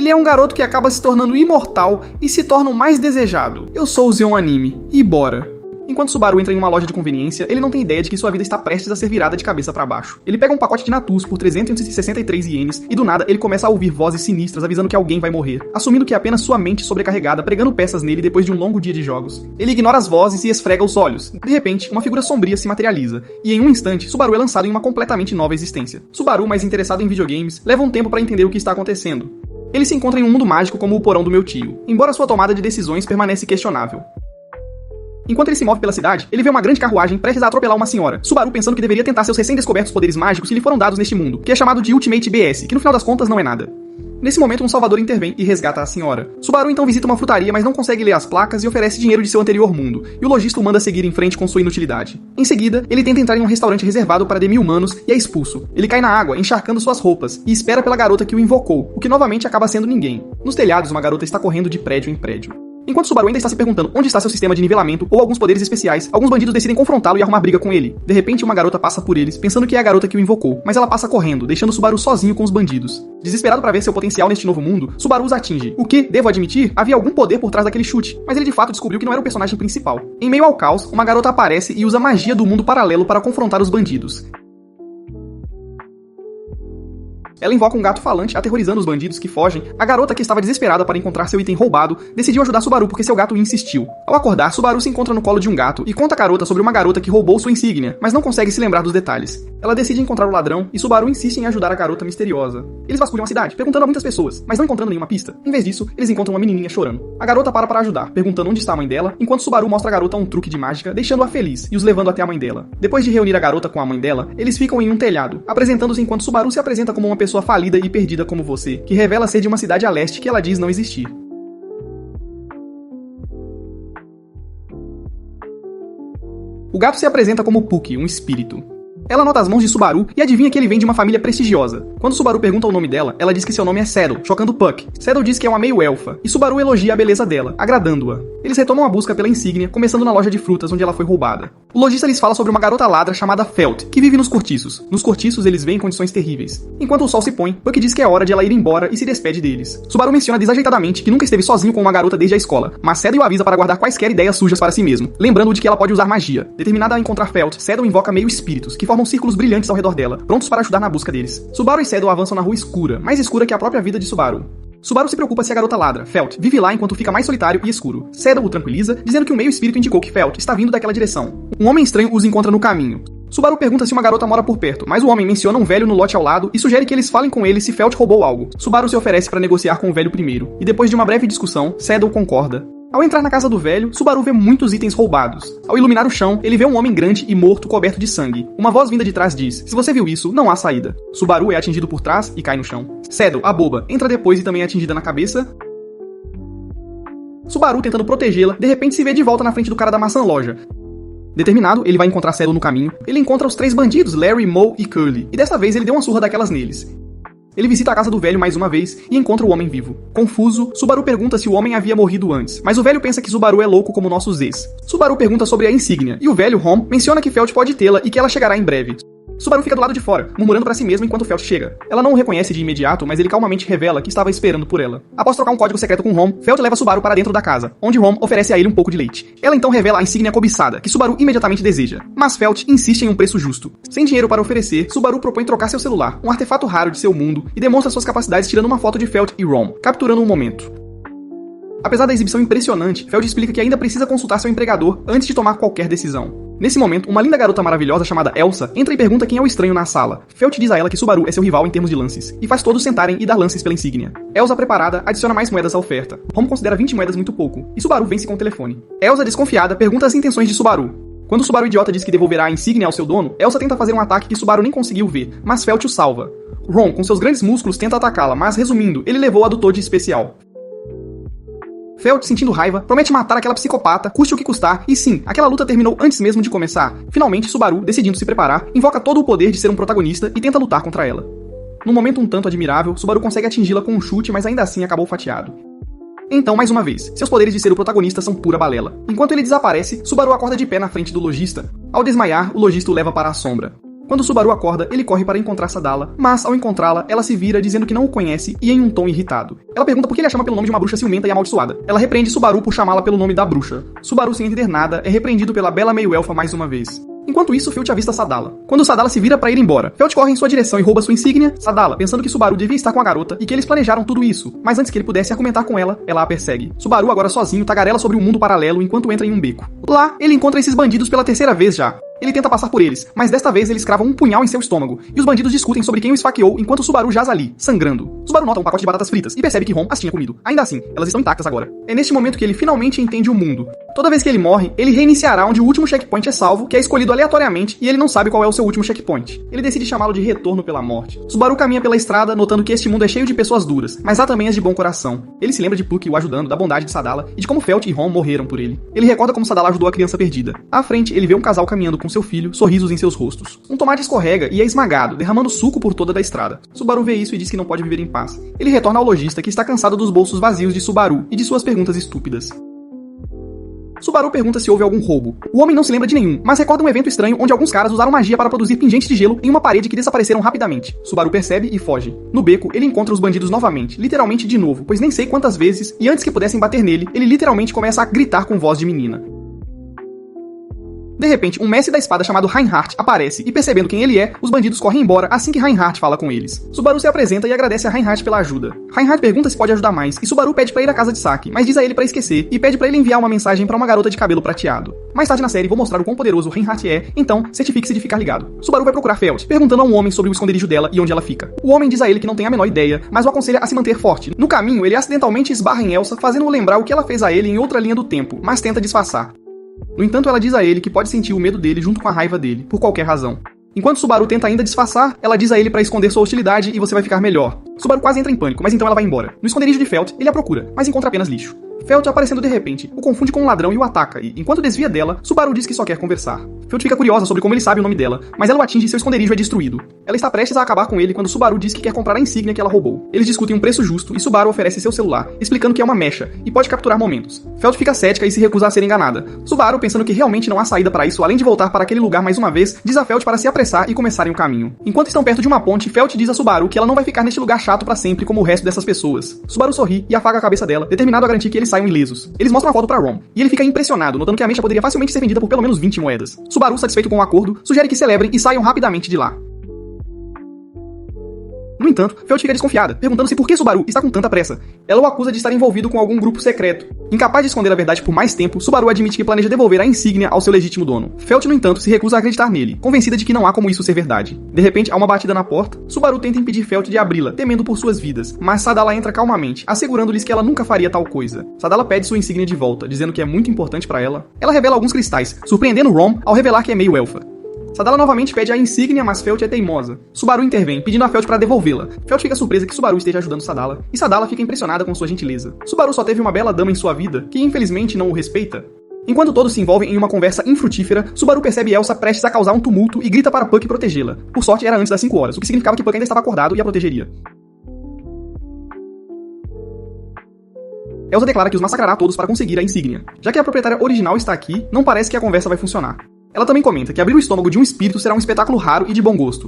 Ele é um garoto que acaba se tornando imortal e se torna o mais desejado. Eu sou o Zeon Anime, e bora! Enquanto Subaru entra em uma loja de conveniência, ele não tem ideia de que sua vida está prestes a ser virada de cabeça para baixo. Ele pega um pacote de Natus por 363 ienes e do nada ele começa a ouvir vozes sinistras avisando que alguém vai morrer, assumindo que é apenas sua mente sobrecarregada pregando peças nele depois de um longo dia de jogos. Ele ignora as vozes e esfrega os olhos. De repente, uma figura sombria se materializa, e em um instante, Subaru é lançado em uma completamente nova existência. Subaru, mais interessado em videogames, leva um tempo para entender o que está acontecendo. Ele se encontra em um mundo mágico como o porão do meu tio, embora sua tomada de decisões permanece questionável. Enquanto ele se move pela cidade, ele vê uma grande carruagem prestes a atropelar uma senhora. Subaru pensando que deveria tentar seus recém-descobertos poderes mágicos que lhe foram dados neste mundo, que é chamado de Ultimate BS, que no final das contas não é nada. Nesse momento, um salvador intervém e resgata a senhora. Subaru então visita uma frutaria, mas não consegue ler as placas e oferece dinheiro de seu anterior mundo, e o lojista o manda seguir em frente com sua inutilidade. Em seguida, ele tenta entrar em um restaurante reservado para demi-humanos e é expulso. Ele cai na água, encharcando suas roupas, e espera pela garota que o invocou, o que novamente acaba sendo ninguém. Nos telhados, uma garota está correndo de prédio em prédio. Enquanto Subaru ainda está se perguntando onde está seu sistema de nivelamento ou alguns poderes especiais, alguns bandidos decidem confrontá-lo e arrumar briga com ele. De repente, uma garota passa por eles, pensando que é a garota que o invocou, mas ela passa correndo, deixando Subaru sozinho com os bandidos. Desesperado para ver seu potencial neste novo mundo, Subaru os atinge. O que, devo admitir, havia algum poder por trás daquele chute, mas ele de fato descobriu que não era o personagem principal. Em meio ao caos, uma garota aparece e usa magia do mundo paralelo para confrontar os bandidos. Ela invoca um gato falante, aterrorizando os bandidos que fogem. A garota, que estava desesperada para encontrar seu item roubado, decidiu ajudar Subaru porque seu gato insistiu. Ao acordar, Subaru se encontra no colo de um gato e conta a garota sobre uma garota que roubou sua insígnia, mas não consegue se lembrar dos detalhes. Ela decide encontrar o ladrão e Subaru insiste em ajudar a garota misteriosa. Eles vasculham a cidade, perguntando a muitas pessoas, mas não encontrando nenhuma pista. Em vez disso, eles encontram uma menininha chorando. A garota para ajudar, perguntando onde está a mãe dela, enquanto Subaru mostra a garota um truque de mágica, deixando-a feliz e os levando até a mãe dela. Depois de reunir a garota com a mãe dela, eles ficam em um telhado, apresentando-se enquanto Subaru se apresenta como uma pessoa falida e perdida como você, que revela ser de uma cidade a leste que ela diz não existir. O gato se apresenta como Puki, um espírito. Ela nota as mãos de Subaru e adivinha que ele vem de uma família prestigiosa. Quando Subaru pergunta o nome dela, ela diz que seu nome é Saddle, chocando Puck. Saddle diz que é uma meio-elfa, e Subaru elogia a beleza dela, agradando-a. Eles retomam a busca pela insígnia, começando na loja de frutas onde ela foi roubada. O lojista lhes fala sobre uma garota ladra chamada Felt, que vive nos cortiços. Nos cortiços eles veem condições terríveis. Enquanto o sol se põe, Puck diz que é hora de ela ir embora e se despede deles. Subaru menciona desajeitadamente que nunca esteve sozinho com uma garota desde a escola, mas Saddle o avisa para guardar quaisquer ideias sujas para si mesmo, lembrando-o de que ela pode usar magia. Determinada a encontrar Felt, Saddle invoca meio espíritos, que formam círculos brilhantes ao redor dela, prontos para ajudar na busca deles. Subaru e Saddle avançam na rua escura, mais escura que a própria vida de Subaru. Subaru se preocupa se a garota ladra, Felt, vive lá enquanto fica mais solitário e escuro. Saddle o tranquiliza, dizendo que o meio espírito indicou que Felt está vindo daquela direção. Um homem estranho os encontra no caminho. Subaru pergunta se uma garota mora por perto, mas o homem menciona um velho no lote ao lado e sugere que eles falem com ele se Felt roubou algo. Subaru se oferece para negociar com o velho primeiro, e depois de uma breve discussão, Saddle concorda. Ao entrar na casa do velho, Subaru vê muitos itens roubados. Ao iluminar o chão, ele vê um homem grande e morto coberto de sangue. Uma voz vinda de trás diz: se você viu isso, não há saída. Subaru é atingido por trás e cai no chão. Saddle, a boba, entra depois e também é atingida na cabeça. Subaru, tentando protegê-la, de repente se vê de volta na frente do cara da maçã loja. Determinado, ele vai encontrar Saddle no caminho. Ele encontra os 3 bandidos, Larry, Moe e Curly, e dessa vez ele deu uma surra daquelas neles. Ele visita a casa do velho mais uma vez e encontra o homem vivo. Confuso, Subaru pergunta se o homem havia morrido antes, mas o velho pensa que Subaru é louco como nossos ex. Subaru pergunta sobre a insígnia, e o velho, Hom, menciona que Felt pode tê-la e que ela chegará em breve. Subaru fica do lado de fora, murmurando para si mesmo enquanto Felt chega. Ela não o reconhece de imediato, mas ele calmamente revela que estava esperando por ela. Após trocar um código secreto com Hom, Felt leva Subaru para dentro da casa, onde Hom oferece a ele um pouco de leite. Ela então revela a insígnia cobiçada, que Subaru imediatamente deseja. Mas Felt insiste em um preço justo. Sem dinheiro para oferecer, Subaru propõe trocar seu celular, um artefato raro de seu mundo, e demonstra suas capacidades tirando uma foto de Felt e Rom, capturando um momento. Apesar da exibição impressionante, Felt explica que ainda precisa consultar seu empregador antes de tomar qualquer decisão. Nesse momento, uma linda garota maravilhosa chamada Elsa entra e pergunta quem é o estranho na sala. Felt diz a ela que Subaru é seu rival em termos de lances, e faz todos sentarem e dar lances pela insígnia. Elsa, preparada, adiciona mais moedas à oferta. Rom considera 20 moedas muito pouco, e Subaru vence com o telefone. Elsa, desconfiada, pergunta as intenções de Subaru. Quando Subaru idiota diz que devolverá a insígnia ao seu dono, Elsa tenta fazer um ataque que Subaru nem conseguiu ver, mas Felt o salva. Rom, com seus grandes músculos, tenta atacá-la, mas resumindo, ele levou a do Toad especial. Felt, sentindo raiva, promete matar aquela psicopata, custe o que custar, e sim, aquela luta terminou antes mesmo de começar. Finalmente, Subaru, decidindo se preparar, invoca todo o poder de ser um protagonista e tenta lutar contra ela. Num momento um tanto admirável, Subaru consegue atingi-la com um chute, mas ainda assim acabou fatiado. Então, mais uma vez, seus poderes de ser o protagonista são pura balela. Enquanto ele desaparece, Subaru acorda de pé na frente do lojista. Ao desmaiar, o lojista o leva para a sombra. Quando Subaru acorda, ele corre para encontrar Sadala, mas ao encontrá-la, ela se vira dizendo que não o conhece e em um tom irritado. Ela pergunta por que ele a chama pelo nome de uma bruxa ciumenta e amaldiçoada. Ela repreende Subaru por chamá-la pelo nome da bruxa. Subaru, sem entender nada, é repreendido pela bela meio-elfa mais uma vez. Enquanto isso, Felt avista Sadala. Quando Sadala se vira para ir embora, Felt corre em sua direção e rouba sua insígnia. Sadala, pensando que Subaru devia estar com a garota e que eles planejaram tudo isso, mas antes que ele pudesse argumentar com ela, ela a persegue. Subaru, agora sozinho, tagarela sobre um mundo paralelo enquanto entra em um beco. Lá, ele encontra esses bandidos pela terceira vez já. Ele tenta passar por eles, mas desta vez eles cravam um punhal em seu estômago, e os bandidos discutem sobre quem o esfaqueou enquanto Subaru jaz ali, sangrando. Subaru nota um pacote de batatas fritas e percebe que Ron as tinha comido. Ainda assim, elas estão intactas agora. É neste momento que ele finalmente entende o mundo. Toda vez que ele morre, ele reiniciará onde o último checkpoint é salvo, que é escolhido aleatoriamente, e ele não sabe qual é o seu último checkpoint. Ele decide chamá-lo de retorno pela morte. Subaru caminha pela estrada, notando que este mundo é cheio de pessoas duras, mas há também as de bom coração. Ele se lembra de Puck o ajudando, da bondade de Sadala, e de como Felt e Ron morreram por ele. Ele recorda como Sadala ajudou a criança perdida. À frente, ele vê um casal caminhando com seu filho, sorrisos em seus rostos. Um tomate escorrega e é esmagado, derramando suco por toda a estrada. Subaru vê isso e diz que não pode viver em paz. Ele retorna ao lojista, que está cansado dos bolsos vazios de Subaru e de suas perguntas estúpidas. Subaru pergunta se houve algum roubo. O homem não se lembra de nenhum, mas recorda um evento estranho onde alguns caras usaram magia para produzir pingentes de gelo em uma parede que desapareceram rapidamente. Subaru percebe e foge. No beco, ele encontra os bandidos novamente, literalmente de novo, pois nem sei quantas vezes, e antes que pudessem bater nele, ele literalmente começa a gritar com voz de menina. De repente, um mestre da espada chamado Reinhardt aparece e, percebendo quem ele é, os bandidos correm embora assim que Reinhardt fala com eles. Subaru se apresenta e agradece a Reinhardt pela ajuda. Reinhardt pergunta se pode ajudar mais e Subaru pede pra ir à casa de Saki, mas diz a ele pra esquecer e pede pra ele enviar uma mensagem pra uma garota de cabelo prateado. Mais tarde na série vou mostrar o quão poderoso Reinhardt é, então certifique-se de ficar ligado. Subaru vai procurar Felt, perguntando a um homem sobre o esconderijo dela e onde ela fica. O homem diz a ele que não tem a menor ideia, mas o aconselha a se manter forte. No caminho, ele acidentalmente esbarra em Elsa, fazendo-o lembrar o que ela fez a ele em outra linha do tempo, mas tenta disfarçar. No entanto, ela diz a ele que pode sentir o medo dele junto com a raiva dele, por qualquer razão. Enquanto Subaru tenta ainda disfarçar, ela diz a ele pra esconder sua hostilidade e você vai ficar melhor. Subaru quase entra em pânico, mas então ela vai embora. No esconderijo de Felt, ele a procura, mas encontra apenas lixo. Felt, aparecendo de repente, o confunde com um ladrão e o ataca, e enquanto desvia dela, Subaru diz que só quer conversar. Felt fica curiosa sobre como ele sabe o nome dela, mas ela o atinge e seu esconderijo é destruído. Ela está prestes a acabar com ele quando Subaru diz que quer comprar a insígnia que ela roubou. Eles discutem um preço justo e Subaru oferece seu celular, explicando que é uma mecha e pode capturar momentos. Felt fica cética e se recusa a ser enganada. Subaru, pensando que realmente não há saída para isso além de voltar para aquele lugar mais uma vez, diz a Felt para se apressar e começarem o caminho. Enquanto estão perto de uma ponte, Felt diz a Subaru que ela não vai ficar neste lugar chato para sempre como o resto dessas pessoas. Subaru sorri e afaga a cabeça dela, determinado a garantir que eles saiam ilesos. Eles mostram a foto pra Ron, e ele fica impressionado, notando que a mecha poderia facilmente ser vendida por pelo menos 20 moedas. Subaru, satisfeito com o acordo, sugere que celebrem e saiam rapidamente de lá. No entanto, Felt fica desconfiada, perguntando-se por que Subaru está com tanta pressa. Ela o acusa de estar envolvido com algum grupo secreto. Incapaz de esconder a verdade por mais tempo, Subaru admite que planeja devolver a insígnia ao seu legítimo dono. Felt, no entanto, se recusa a acreditar nele, convencida de que não há como isso ser verdade. De repente, há uma batida na porta. Subaru tenta impedir Felt de abri-la, temendo por suas vidas, mas Sadala entra calmamente, assegurando-lhes que ela nunca faria tal coisa. Sadala pede sua insígnia de volta, dizendo que é muito importante para ela. Ela revela alguns cristais, surpreendendo Ron ao revelar que é meio elfa. Sadala novamente pede a insígnia, mas Felt é teimosa. Subaru intervém, pedindo a Felt para devolvê-la. Felt fica surpresa que Subaru esteja ajudando Sadala, e Sadala fica impressionada com sua gentileza. Subaru só teve uma bela dama em sua vida, que infelizmente não o respeita. Enquanto todos se envolvem em uma conversa infrutífera, Subaru percebe Elsa prestes a causar um tumulto e grita para Puck protegê-la. Por sorte, era antes das 5 horas, o que significava que Puck ainda estava acordado e a protegeria. Elsa declara que os massacrará a todos para conseguir a insígnia. Já que a proprietária original está aqui, não parece que a conversa vai funcionar. Ela também comenta que abrir o estômago de um espírito será um espetáculo raro e de bom gosto.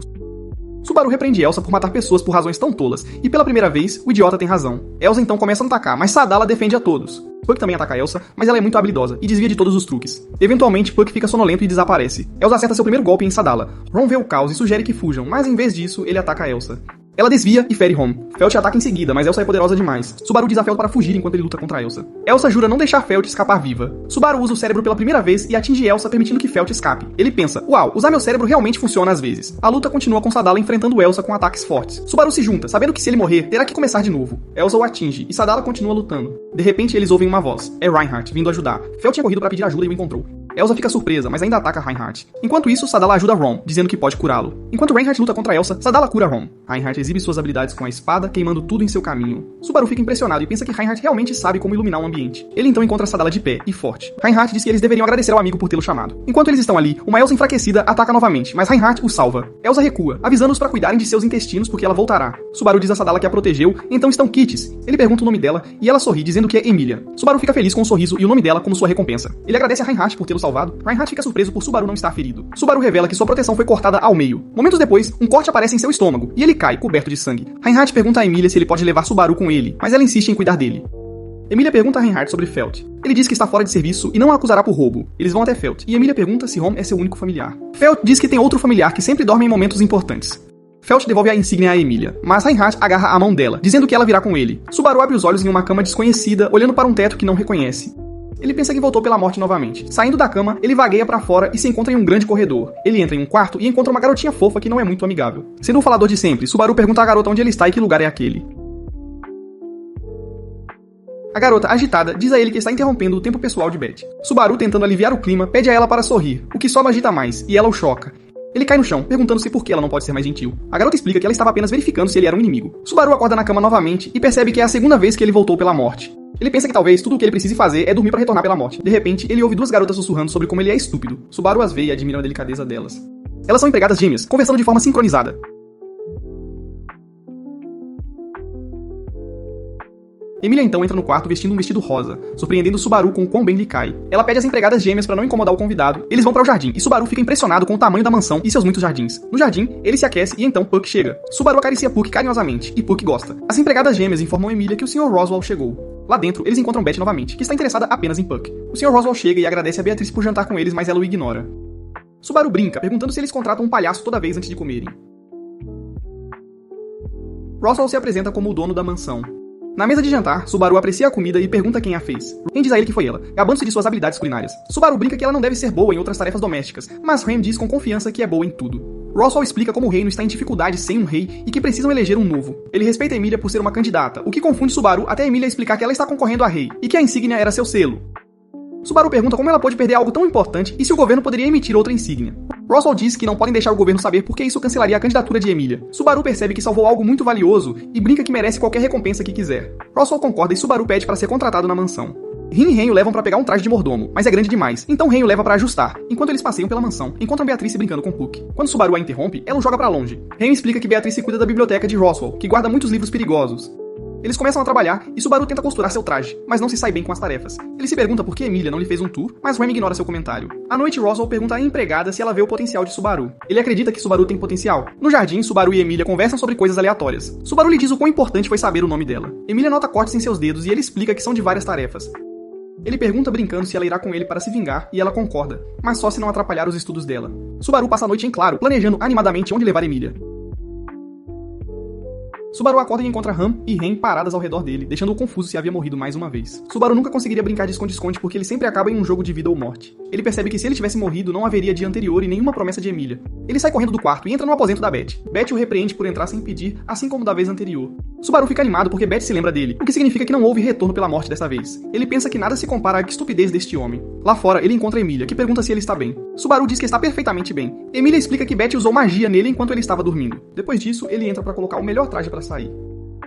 Subaru repreende Elsa por matar pessoas por razões tão tolas, e pela primeira vez, o idiota tem razão. Elsa então começa a atacar, mas Sadala defende a todos. Puck também ataca Elsa, mas ela é muito habilidosa e desvia de todos os truques. Eventualmente, Puck fica sonolento e desaparece. Elsa acerta seu primeiro golpe em Sadala. Ron vê o caos e sugere que fujam, mas em vez disso, ele ataca Elsa. Ela desvia e fere Ron. Felt ataca em seguida, mas Elsa é poderosa demais. Subaru diz a Felt para fugir enquanto ele luta contra Elsa. Elsa jura não deixar Felt escapar viva. Subaru usa o cérebro pela primeira vez e atinge Elsa, permitindo que Felt escape. Ele pensa, uau, usar meu cérebro realmente funciona às vezes. A luta continua com Sadala enfrentando Elsa com ataques fortes. Subaru se junta, sabendo que se ele morrer, terá que começar de novo. Elsa o atinge e Sadala continua lutando. De repente, eles ouvem uma voz. É Reinhardt, vindo ajudar. Felt tinha corrido para pedir ajuda e o encontrou. Elsa fica surpresa, mas ainda ataca Reinhardt. Enquanto isso, Sadala ajuda Ron, dizendo que pode curá-lo. Enquanto Reinhardt luta contra Elsa, Sadala cura Ron. Reinhardt exibe suas habilidades com a espada, queimando tudo em seu caminho. Subaru fica impressionado e pensa que Reinhardt realmente sabe como iluminar um ambiente. Ele então encontra Sadala de pé e forte. Reinhardt diz que eles deveriam agradecer ao amigo por tê-lo chamado. Enquanto eles estão ali, uma Elsa enfraquecida ataca novamente, mas Reinhardt o salva. Elsa recua, avisando-os para cuidarem de seus intestinos porque ela voltará. Subaru diz a Sadala que a protegeu, então estão quites. Ele pergunta o nome dela e ela sorri, dizendo que é Emilia. Subaru fica feliz com o sorriso e o nome dela como sua recompensa. Ele agradece a Reinhardt por tê-lo salvado salvado, Reinhardt fica surpreso por Subaru não estar ferido. Subaru revela que sua proteção foi cortada ao meio. Momentos depois, um corte aparece em seu estômago, e ele cai, coberto de sangue. Reinhardt pergunta a Emilia se ele pode levar Subaru com ele, mas ela insiste em cuidar dele. Emilia pergunta a Reinhardt sobre Felt. Ele diz que está fora de serviço e não a acusará por roubo. Eles vão até Felt, e Emilia pergunta se Rom é seu único familiar. Felt diz que tem outro familiar que sempre dorme em momentos importantes. Felt devolve a insígnia a Emilia, mas Reinhardt agarra a mão dela, dizendo que ela virá com ele. Subaru abre os olhos em uma cama desconhecida, olhando para um teto que não reconhece. Ele pensa que voltou pela morte novamente. Saindo da cama, ele vagueia pra fora e se encontra em um grande corredor. Ele entra em um quarto e encontra uma garotinha fofa que não é muito amigável. Sendo o falador de sempre, Subaru pergunta à garota onde ele está e que lugar é aquele. A garota, agitada, diz a ele que está interrompendo o tempo pessoal de Beth. Subaru, tentando aliviar o clima, pede a ela para sorrir, o que só o agita mais, e ela o choca. Ele cai no chão, perguntando-se por que ela não pode ser mais gentil. A garota explica que ela estava apenas verificando se ele era um inimigo. Subaru acorda na cama novamente e percebe que é a segunda vez que ele voltou pela morte. Ele pensa que talvez tudo o que ele precise fazer é dormir para retornar pela morte. De repente, ele ouve duas garotas sussurrando sobre como ele é estúpido. Subaru as vê e admira a delicadeza delas. Elas são empregadas gêmeas, conversando de forma sincronizada. Emilia então entra no quarto vestindo um vestido rosa, surpreendendo Subaru com o quão bem lhe cai. Ela pede às empregadas gêmeas para não incomodar o convidado. Eles vão para o jardim e Subaru fica impressionado com o tamanho da mansão e seus muitos jardins. No jardim, ele se aquece e então Puck chega. Subaru acaricia Puck carinhosamente e Puck gosta. As empregadas gêmeas informam Emilia que o Sr. Roswell chegou. Lá dentro, eles encontram Beth novamente, que está interessada apenas em Puck. O Sr. Roswell chega e agradece a Beatriz por jantar com eles, mas ela o ignora. Subaru brinca, perguntando se eles contratam um palhaço toda vez antes de comerem. Roswell se apresenta como o dono da mansão. Na mesa de jantar, Subaru aprecia a comida e pergunta quem a fez. Ren diz a ele que foi ela, gabando-se de suas habilidades culinárias. Subaru brinca que ela não deve ser boa em outras tarefas domésticas, mas Ren diz com confiança que é boa em tudo. Roswell explica como o reino está em dificuldade sem um rei e que precisam eleger um novo. Ele respeita Emilia por ser uma candidata, o que confunde Subaru até Emilia explicar que ela está concorrendo a rei e que a insígnia era seu selo. Subaru pergunta como ela pode perder algo tão importante e se o governo poderia emitir outra insígnia. Roswell diz que não podem deixar o governo saber porque isso cancelaria a candidatura de Emilia. Subaru percebe que salvou algo muito valioso e brinca que merece qualquer recompensa que quiser. Roswell concorda e Subaru pede para ser contratado na mansão. Rin e Ren o levam para pegar um traje de mordomo, mas é grande demais, então Ren o leva para ajustar. Enquanto eles passeiam pela mansão, encontram Beatrice brincando com Puck. Quando Subaru a interrompe, ela o joga para longe. Ren explica que Beatrice cuida da biblioteca de Roswell, que guarda muitos livros perigosos. Eles começam a trabalhar e Subaru tenta costurar seu traje, mas não se sai bem com as tarefas. Ele se pergunta por que Emilia não lhe fez um tour, mas Rem ignora seu comentário. À noite, Roswell pergunta à empregada se ela vê o potencial de Subaru. Ele acredita que Subaru tem potencial. No jardim, Subaru e Emilia conversam sobre coisas aleatórias. Subaru lhe diz o quão importante foi saber o nome dela. Emilia nota cortes em seus dedos e ele explica que são de várias tarefas. Ele pergunta brincando se ela irá com ele para se vingar e ela concorda, mas só se não atrapalhar os estudos dela. Subaru passa a noite em claro, planejando animadamente onde levar Emilia. Subaru acorda e encontra Ram e Ren paradas ao redor dele, deixando-o confuso se havia morrido mais uma vez. Subaru nunca conseguiria brincar de esconde-esconde porque ele sempre acaba em um jogo de vida ou morte. Ele percebe que se ele tivesse morrido, não haveria dia anterior e nenhuma promessa de Emilia. Ele sai correndo do quarto e entra no aposento da Beth. Beth o repreende por entrar sem pedir, assim como da vez anterior. Subaru fica animado porque Beth se lembra dele, o que significa que não houve retorno pela morte dessa vez. Ele pensa que nada se compara à estupidez deste homem. Lá fora, ele encontra Emilia, que pergunta se ele está bem. Subaru diz que está perfeitamente bem. Emilia explica que Beth usou magia nele enquanto ele estava dormindo. Depois disso, ele entra para colocar o melhor traje para sair.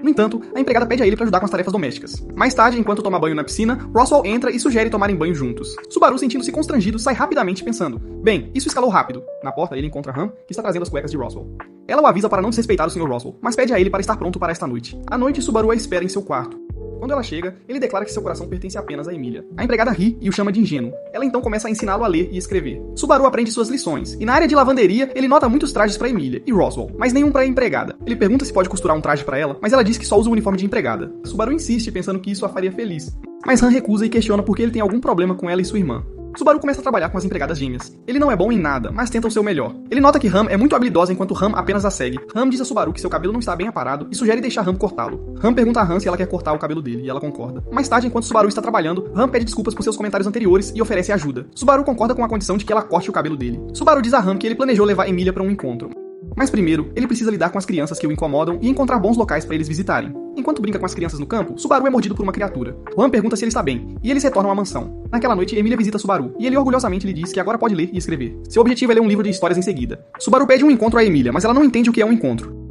No entanto, a empregada pede a ele para ajudar com as tarefas domésticas. Mais tarde, enquanto toma banho na piscina, Roswell entra e sugere tomarem banho juntos. Subaru, sentindo-se constrangido, sai rapidamente pensando: bem, isso escalou rápido. Na porta, ele encontra Ram, que está trazendo as cuecas de Roswell. Ela o avisa para não desrespeitar o Sr. Roswell, mas pede a ele para estar pronto para esta noite. À noite, Subaru a espera em seu quarto. Quando ela chega, ele declara que seu coração pertence apenas a Emilia. A empregada ri e o chama de ingênuo. Ela então começa a ensiná-lo a ler e escrever. Subaru aprende suas lições, e na área de lavanderia, ele nota muitos trajes para Emilia e Roswell, mas nenhum para a empregada. Ele pergunta se pode costurar um traje para ela, mas ela diz que só usa o uniforme de empregada. Subaru insiste, pensando que isso a faria feliz. Mas Han recusa e questiona por que ele tem algum problema com ela e sua irmã. Subaru começa a trabalhar com as empregadas gêmeas. Ele não é bom em nada, mas tenta o seu melhor. Ele nota que Ram é muito habilidosa enquanto Ram apenas a segue. Ram diz a Subaru que seu cabelo não está bem aparado e sugere deixar Ram cortá-lo. Ram pergunta a Ram se ela quer cortar o cabelo dele e ela concorda. Mais tarde, enquanto Subaru está trabalhando, Ram pede desculpas por seus comentários anteriores e oferece ajuda. Subaru concorda com a condição de que ela corte o cabelo dele. Subaru diz a Ram que ele planejou levar Emilia para um encontro. Mas primeiro, ele precisa lidar com as crianças que o incomodam e encontrar bons locais para eles visitarem. Enquanto brinca com as crianças no campo, Subaru é mordido por uma criatura. Juan pergunta se ele está bem, e eles retornam à mansão. Naquela noite, Emilia visita Subaru, e ele orgulhosamente lhe diz que agora pode ler e escrever. Seu objetivo é ler um livro de histórias em seguida. Subaru pede um encontro a Emilia, mas ela não entende o que é um encontro.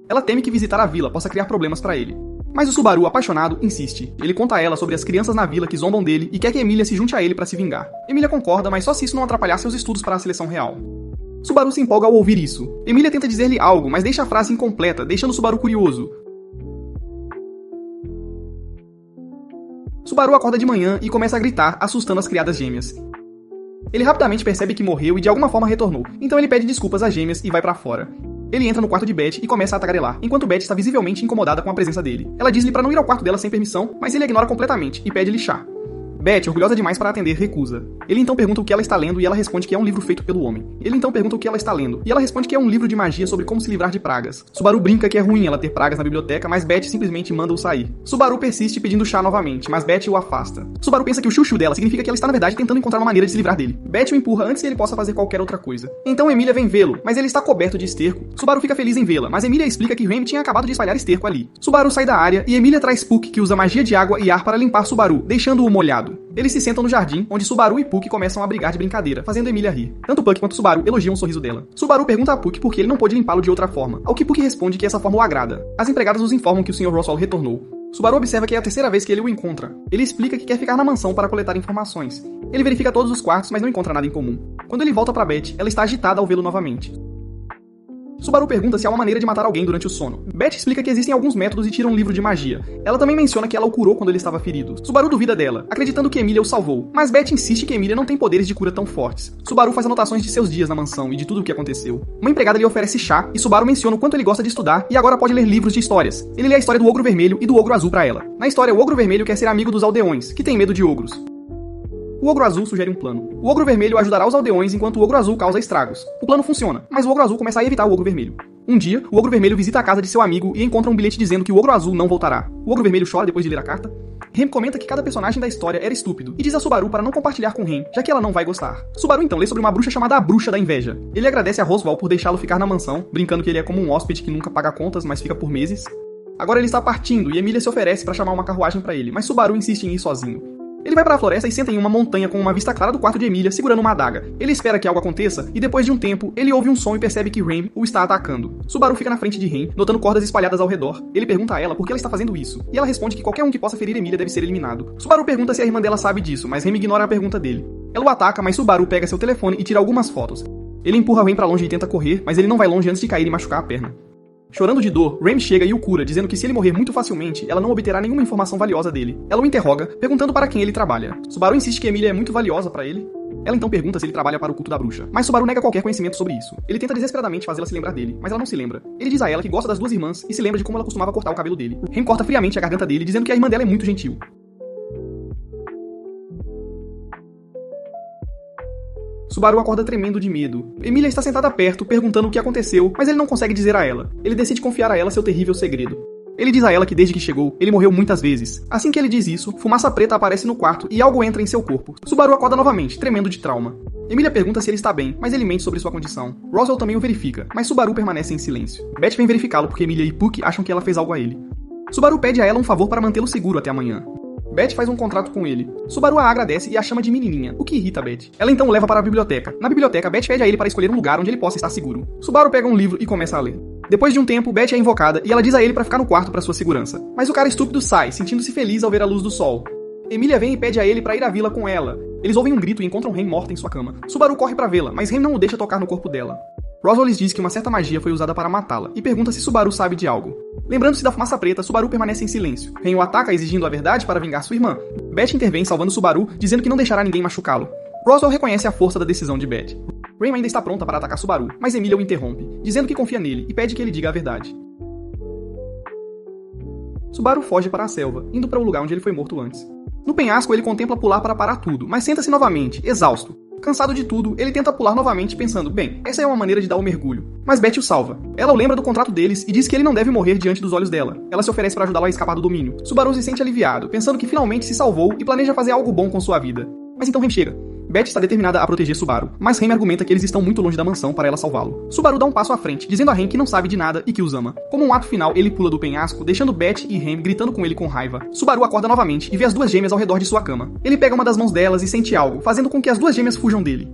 Ela teme que visitar a vila possa criar problemas para ele. Mas o Subaru, apaixonado, insiste. Ele conta a ela sobre as crianças na vila que zombam dele e quer que Emilia se junte a ele para se vingar. Emilia concorda, mas só se isso não atrapalhar seus estudos para a seleção real. Subaru se empolga ao ouvir isso. Emilia tenta dizer-lhe algo, mas deixa a frase incompleta, deixando Subaru curioso. Subaru acorda de manhã e começa a gritar, assustando as criadas gêmeas. Ele rapidamente percebe que morreu e de alguma forma retornou, então ele pede desculpas às gêmeas e vai pra fora. Ele entra no quarto de Beth e começa a tagarelar, enquanto Beth está visivelmente incomodada com a presença dele. Ela diz-lhe para não ir ao quarto dela sem permissão, mas ele a ignora completamente e pede-lhe chá. Beth, orgulhosa demais para atender, recusa. Ele então pergunta o que ela está lendo e ela responde que é um livro feito pelo homem. Ele então pergunta o que ela está lendo e ela responde que é um livro de magia sobre como se livrar de pragas. Subaru brinca que é ruim ela ter pragas na biblioteca, mas Beth simplesmente manda-o sair. Subaru persiste pedindo chá novamente, mas Beth o afasta. Subaru pensa que o chuchu dela significa que ela está na verdade tentando encontrar uma maneira de se livrar dele. Beth o empurra antes que ele possa fazer qualquer outra coisa. Então Emilia vem vê-lo, mas ele está coberto de esterco. Subaru fica feliz em vê-la, mas Emilia explica que Remy tinha acabado de espalhar esterco ali. Subaru sai da área e Emilia traz Puck, que usa magia de água e ar para limpar Subaru, deixando-o molhado. Eles se sentam no jardim, onde Subaru e Puck começam a brigar de brincadeira, fazendo Emilia rir. Tanto Puck quanto Subaru elogiam o sorriso dela. Subaru pergunta a Puck por que ele não pôde limpá-lo de outra forma, ao que Puck responde que essa forma o agrada. As empregadas nos informam que o Sr. Roswell retornou. Subaru observa que é a terceira vez que ele o encontra. Ele explica que quer ficar na mansão para coletar informações. Ele verifica todos os quartos, mas não encontra nada em comum. Quando ele volta para Beth, ela está agitada ao vê-lo novamente. Subaru pergunta se há uma maneira de matar alguém durante o sono. Beth explica que existem alguns métodos e tira um livro de magia. Ela também menciona que ela o curou quando ele estava ferido. Subaru duvida dela, acreditando que Emilia o salvou, mas Beth insiste que Emilia não tem poderes de cura tão fortes. Subaru faz anotações de seus dias na mansão e de tudo o que aconteceu. Uma empregada lhe oferece chá e Subaru menciona o quanto ele gosta de estudar e agora pode ler livros de histórias. Ele lê a história do ogro vermelho e do ogro azul para ela. Na história, o ogro vermelho quer ser amigo dos aldeões, que têm medo de ogros. O ogro azul sugere um plano. O ogro vermelho ajudará os aldeões enquanto o ogro azul causa estragos. O plano funciona, mas o ogro azul começa a evitar o ogro vermelho. Um dia, o ogro vermelho visita a casa de seu amigo e encontra um bilhete dizendo que o ogro azul não voltará. O ogro vermelho chora depois de ler a carta. Rem comenta que cada personagem da história era estúpido e diz a Subaru para não compartilhar com Rem, já que ela não vai gostar. Subaru então lê sobre uma bruxa chamada a Bruxa da Inveja. Ele agradece a Roswell por deixá-lo ficar na mansão, brincando que ele é como um hóspede que nunca paga contas, mas fica por meses. Agora ele está partindo e Emilia se oferece para chamar uma carruagem para ele, mas Subaru insiste em ir sozinho. Ele vai para a floresta e senta em uma montanha com uma vista clara do quarto de Emilia, segurando uma adaga. Ele espera que algo aconteça, e depois de um tempo, ele ouve um som e percebe que Rem o está atacando. Subaru fica na frente de Rem, notando cordas espalhadas ao redor. Ele pergunta a ela por que ela está fazendo isso, e ela responde que qualquer um que possa ferir Emilia deve ser eliminado. Subaru pergunta se a irmã dela sabe disso, mas Rem ignora a pergunta dele. Ela o ataca, mas Subaru pega seu telefone e tira algumas fotos. Ele empurra Rem para longe e tenta correr, mas ele não vai longe antes de cair e machucar a perna. Chorando de dor, Rem chega e o cura, dizendo que se ele morrer muito facilmente, ela não obterá nenhuma informação valiosa dele. Ela o interroga, perguntando para quem ele trabalha. Subaru insiste que Emilia é muito valiosa para ele. Ela então pergunta se ele trabalha para o culto da bruxa, mas Subaru nega qualquer conhecimento sobre isso. Ele tenta desesperadamente fazê-la se lembrar dele, mas ela não se lembra. Ele diz a ela que gosta das duas irmãs e se lembra de como ela costumava cortar o cabelo dele. Rem corta friamente a garganta dele, dizendo que a irmã dela é muito gentil. Subaru acorda tremendo de medo. Emilia está sentada perto, perguntando o que aconteceu, mas ele não consegue dizer a ela. Ele decide confiar a ela seu terrível segredo. Ele diz a ela que desde que chegou, ele morreu muitas vezes. Assim que ele diz isso, fumaça preta aparece no quarto e algo entra em seu corpo. Subaru acorda novamente, tremendo de trauma. Emilia pergunta se ele está bem, mas ele mente sobre sua condição. Roswell também o verifica, mas Subaru permanece em silêncio. Beth vem verificá-lo porque Emilia e Puck acham que ela fez algo a ele. Subaru pede a ela um favor para mantê-lo seguro até amanhã. Beth faz um contrato com ele. Subaru a agradece e a chama de menininha, o que irrita Beth. Ela então o leva para a biblioteca. Na biblioteca, Beth pede a ele para escolher um lugar onde ele possa estar seguro. Subaru pega um livro e começa a ler. Depois de um tempo, Beth é invocada e ela diz a ele para ficar no quarto para sua segurança. Mas o cara estúpido sai, sentindo-se feliz ao ver a luz do sol. Emilia vem e pede a ele para ir à vila com ela. Eles ouvem um grito e encontram Rem morta em sua cama. Subaru corre para vê-la, mas Rem não o deixa tocar no corpo dela. Roswell lhes diz que uma certa magia foi usada para matá-la e pergunta se Subaru sabe de algo. Lembrando-se da fumaça preta, Subaru permanece em silêncio. Rem o ataca exigindo a verdade para vingar sua irmã. Beth intervém salvando Subaru, dizendo que não deixará ninguém machucá-lo. Roswell reconhece a força da decisão de Beth. Rem ainda está pronta para atacar Subaru, mas Emilia o interrompe, dizendo que confia nele e pede que ele diga a verdade. Subaru foge para a selva, indo para o lugar onde ele foi morto antes. No penhasco, ele contempla pular para parar tudo, mas senta-se novamente, exausto. Cansado de tudo, ele tenta pular novamente pensando, bem, essa é uma maneira de dar o mergulho. Mas Beth o salva. Ela o lembra do contrato deles e diz que ele não deve morrer diante dos olhos dela. Ela se oferece para ajudá-lo a escapar do domínio. Subaru se sente aliviado, pensando que finalmente se salvou e planeja fazer algo bom com sua vida. Mas então Rem chega. Beth está determinada a proteger Subaru, mas Rem argumenta que eles estão muito longe da mansão para ela salvá-lo. Subaru dá um passo à frente, dizendo a Rem que não sabe de nada e que os ama. Como um ato final, ele pula do penhasco, deixando Beth e Rem gritando com ele com raiva. Subaru acorda novamente e vê as duas gêmeas ao redor de sua cama. Ele pega uma das mãos delas e sente algo, fazendo com que as duas gêmeas fujam dele.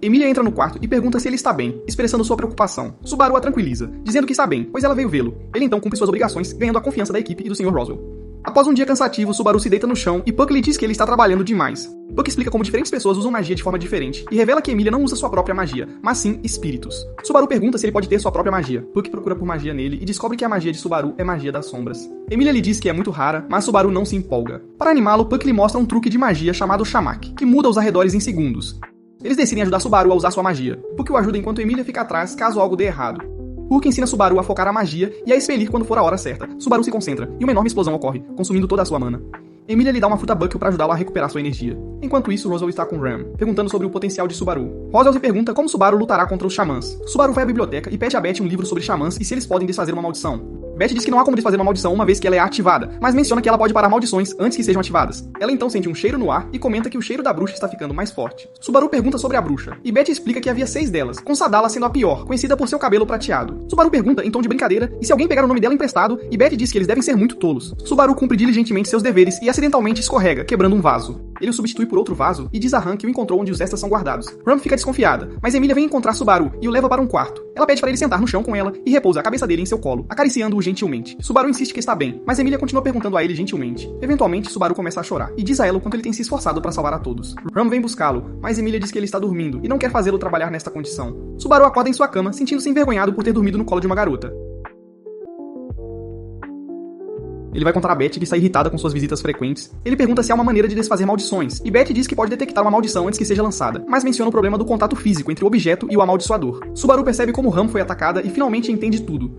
Emilia entra no quarto e pergunta se ele está bem, expressando sua preocupação. Subaru a tranquiliza, dizendo que está bem, pois ela veio vê-lo. Ele então cumpre suas obrigações, ganhando a confiança da equipe e do Sr. Roswell. Após um dia cansativo, Subaru se deita no chão e Puck lhe diz que ele está trabalhando demais. Puck explica como diferentes pessoas usam magia de forma diferente, e revela que Emilia não usa sua própria magia, mas sim espíritos. Subaru pergunta se ele pode ter sua própria magia. Puck procura por magia nele e descobre que a magia de Subaru é magia das sombras. Emilia lhe diz que é muito rara, mas Subaru não se empolga. Para animá-lo, Puck lhe mostra um truque de magia chamado Shamak, que muda os arredores em segundos. Eles decidem ajudar Subaru a usar sua magia. Puck o ajuda enquanto Emilia fica atrás caso algo dê errado. Puck ensina Subaru a focar a magia e a expelir quando for a hora certa. Subaru se concentra, e uma enorme explosão ocorre, consumindo toda a sua mana. Emilia lhe dá uma fruta Buckle para ajudá-lo a recuperar sua energia. Enquanto isso, Rosal está com Ram, perguntando sobre o potencial de Subaru. Rosal se pergunta como Subaru lutará contra os xamãs. Subaru vai à biblioteca e pede a Beth um livro sobre xamãs e se eles podem desfazer uma maldição. Beth diz que não há como desfazer uma maldição uma vez que ela é ativada, mas menciona que ela pode parar maldições antes que sejam ativadas. Ela então sente um cheiro no ar e comenta que o cheiro da bruxa está ficando mais forte. Subaru pergunta sobre a bruxa, e Beth explica que havia 6 delas, com Sadala sendo a pior, conhecida por seu cabelo prateado. Subaru pergunta, em tom de brincadeira, e se alguém pegar o nome dela emprestado, e Beth diz que eles devem ser muito tolos. Subaru cumpre diligentemente seus deveres e acidentalmente escorrega, quebrando um vaso. Ele o substitui por outro vaso e diz a Han que o encontrou onde os extras são guardados. Ram fica desconfiada, mas Emilia vem encontrar Subaru e o leva para um quarto. Ela pede para ele sentar no chão com ela e repousa a cabeça dele em seu colo, acariciando-o gentilmente. Subaru insiste que está bem, mas Emilia continua perguntando a ele gentilmente. Eventualmente, Subaru começa a chorar e diz a ela o quanto ele tem se esforçado para salvar a todos. Ram vem buscá-lo, mas Emilia diz que ele está dormindo e não quer fazê-lo trabalhar nesta condição. Subaru acorda em sua cama, sentindo-se envergonhado por ter dormido no colo de uma garota. Ele vai contar a Beth que está irritada com suas visitas frequentes. Ele pergunta se há uma maneira de desfazer maldições, e Beth diz que pode detectar uma maldição antes que seja lançada, mas menciona o problema do contato físico entre o objeto e o amaldiçoador. Subaru percebe como Ram foi atacada e finalmente entende tudo.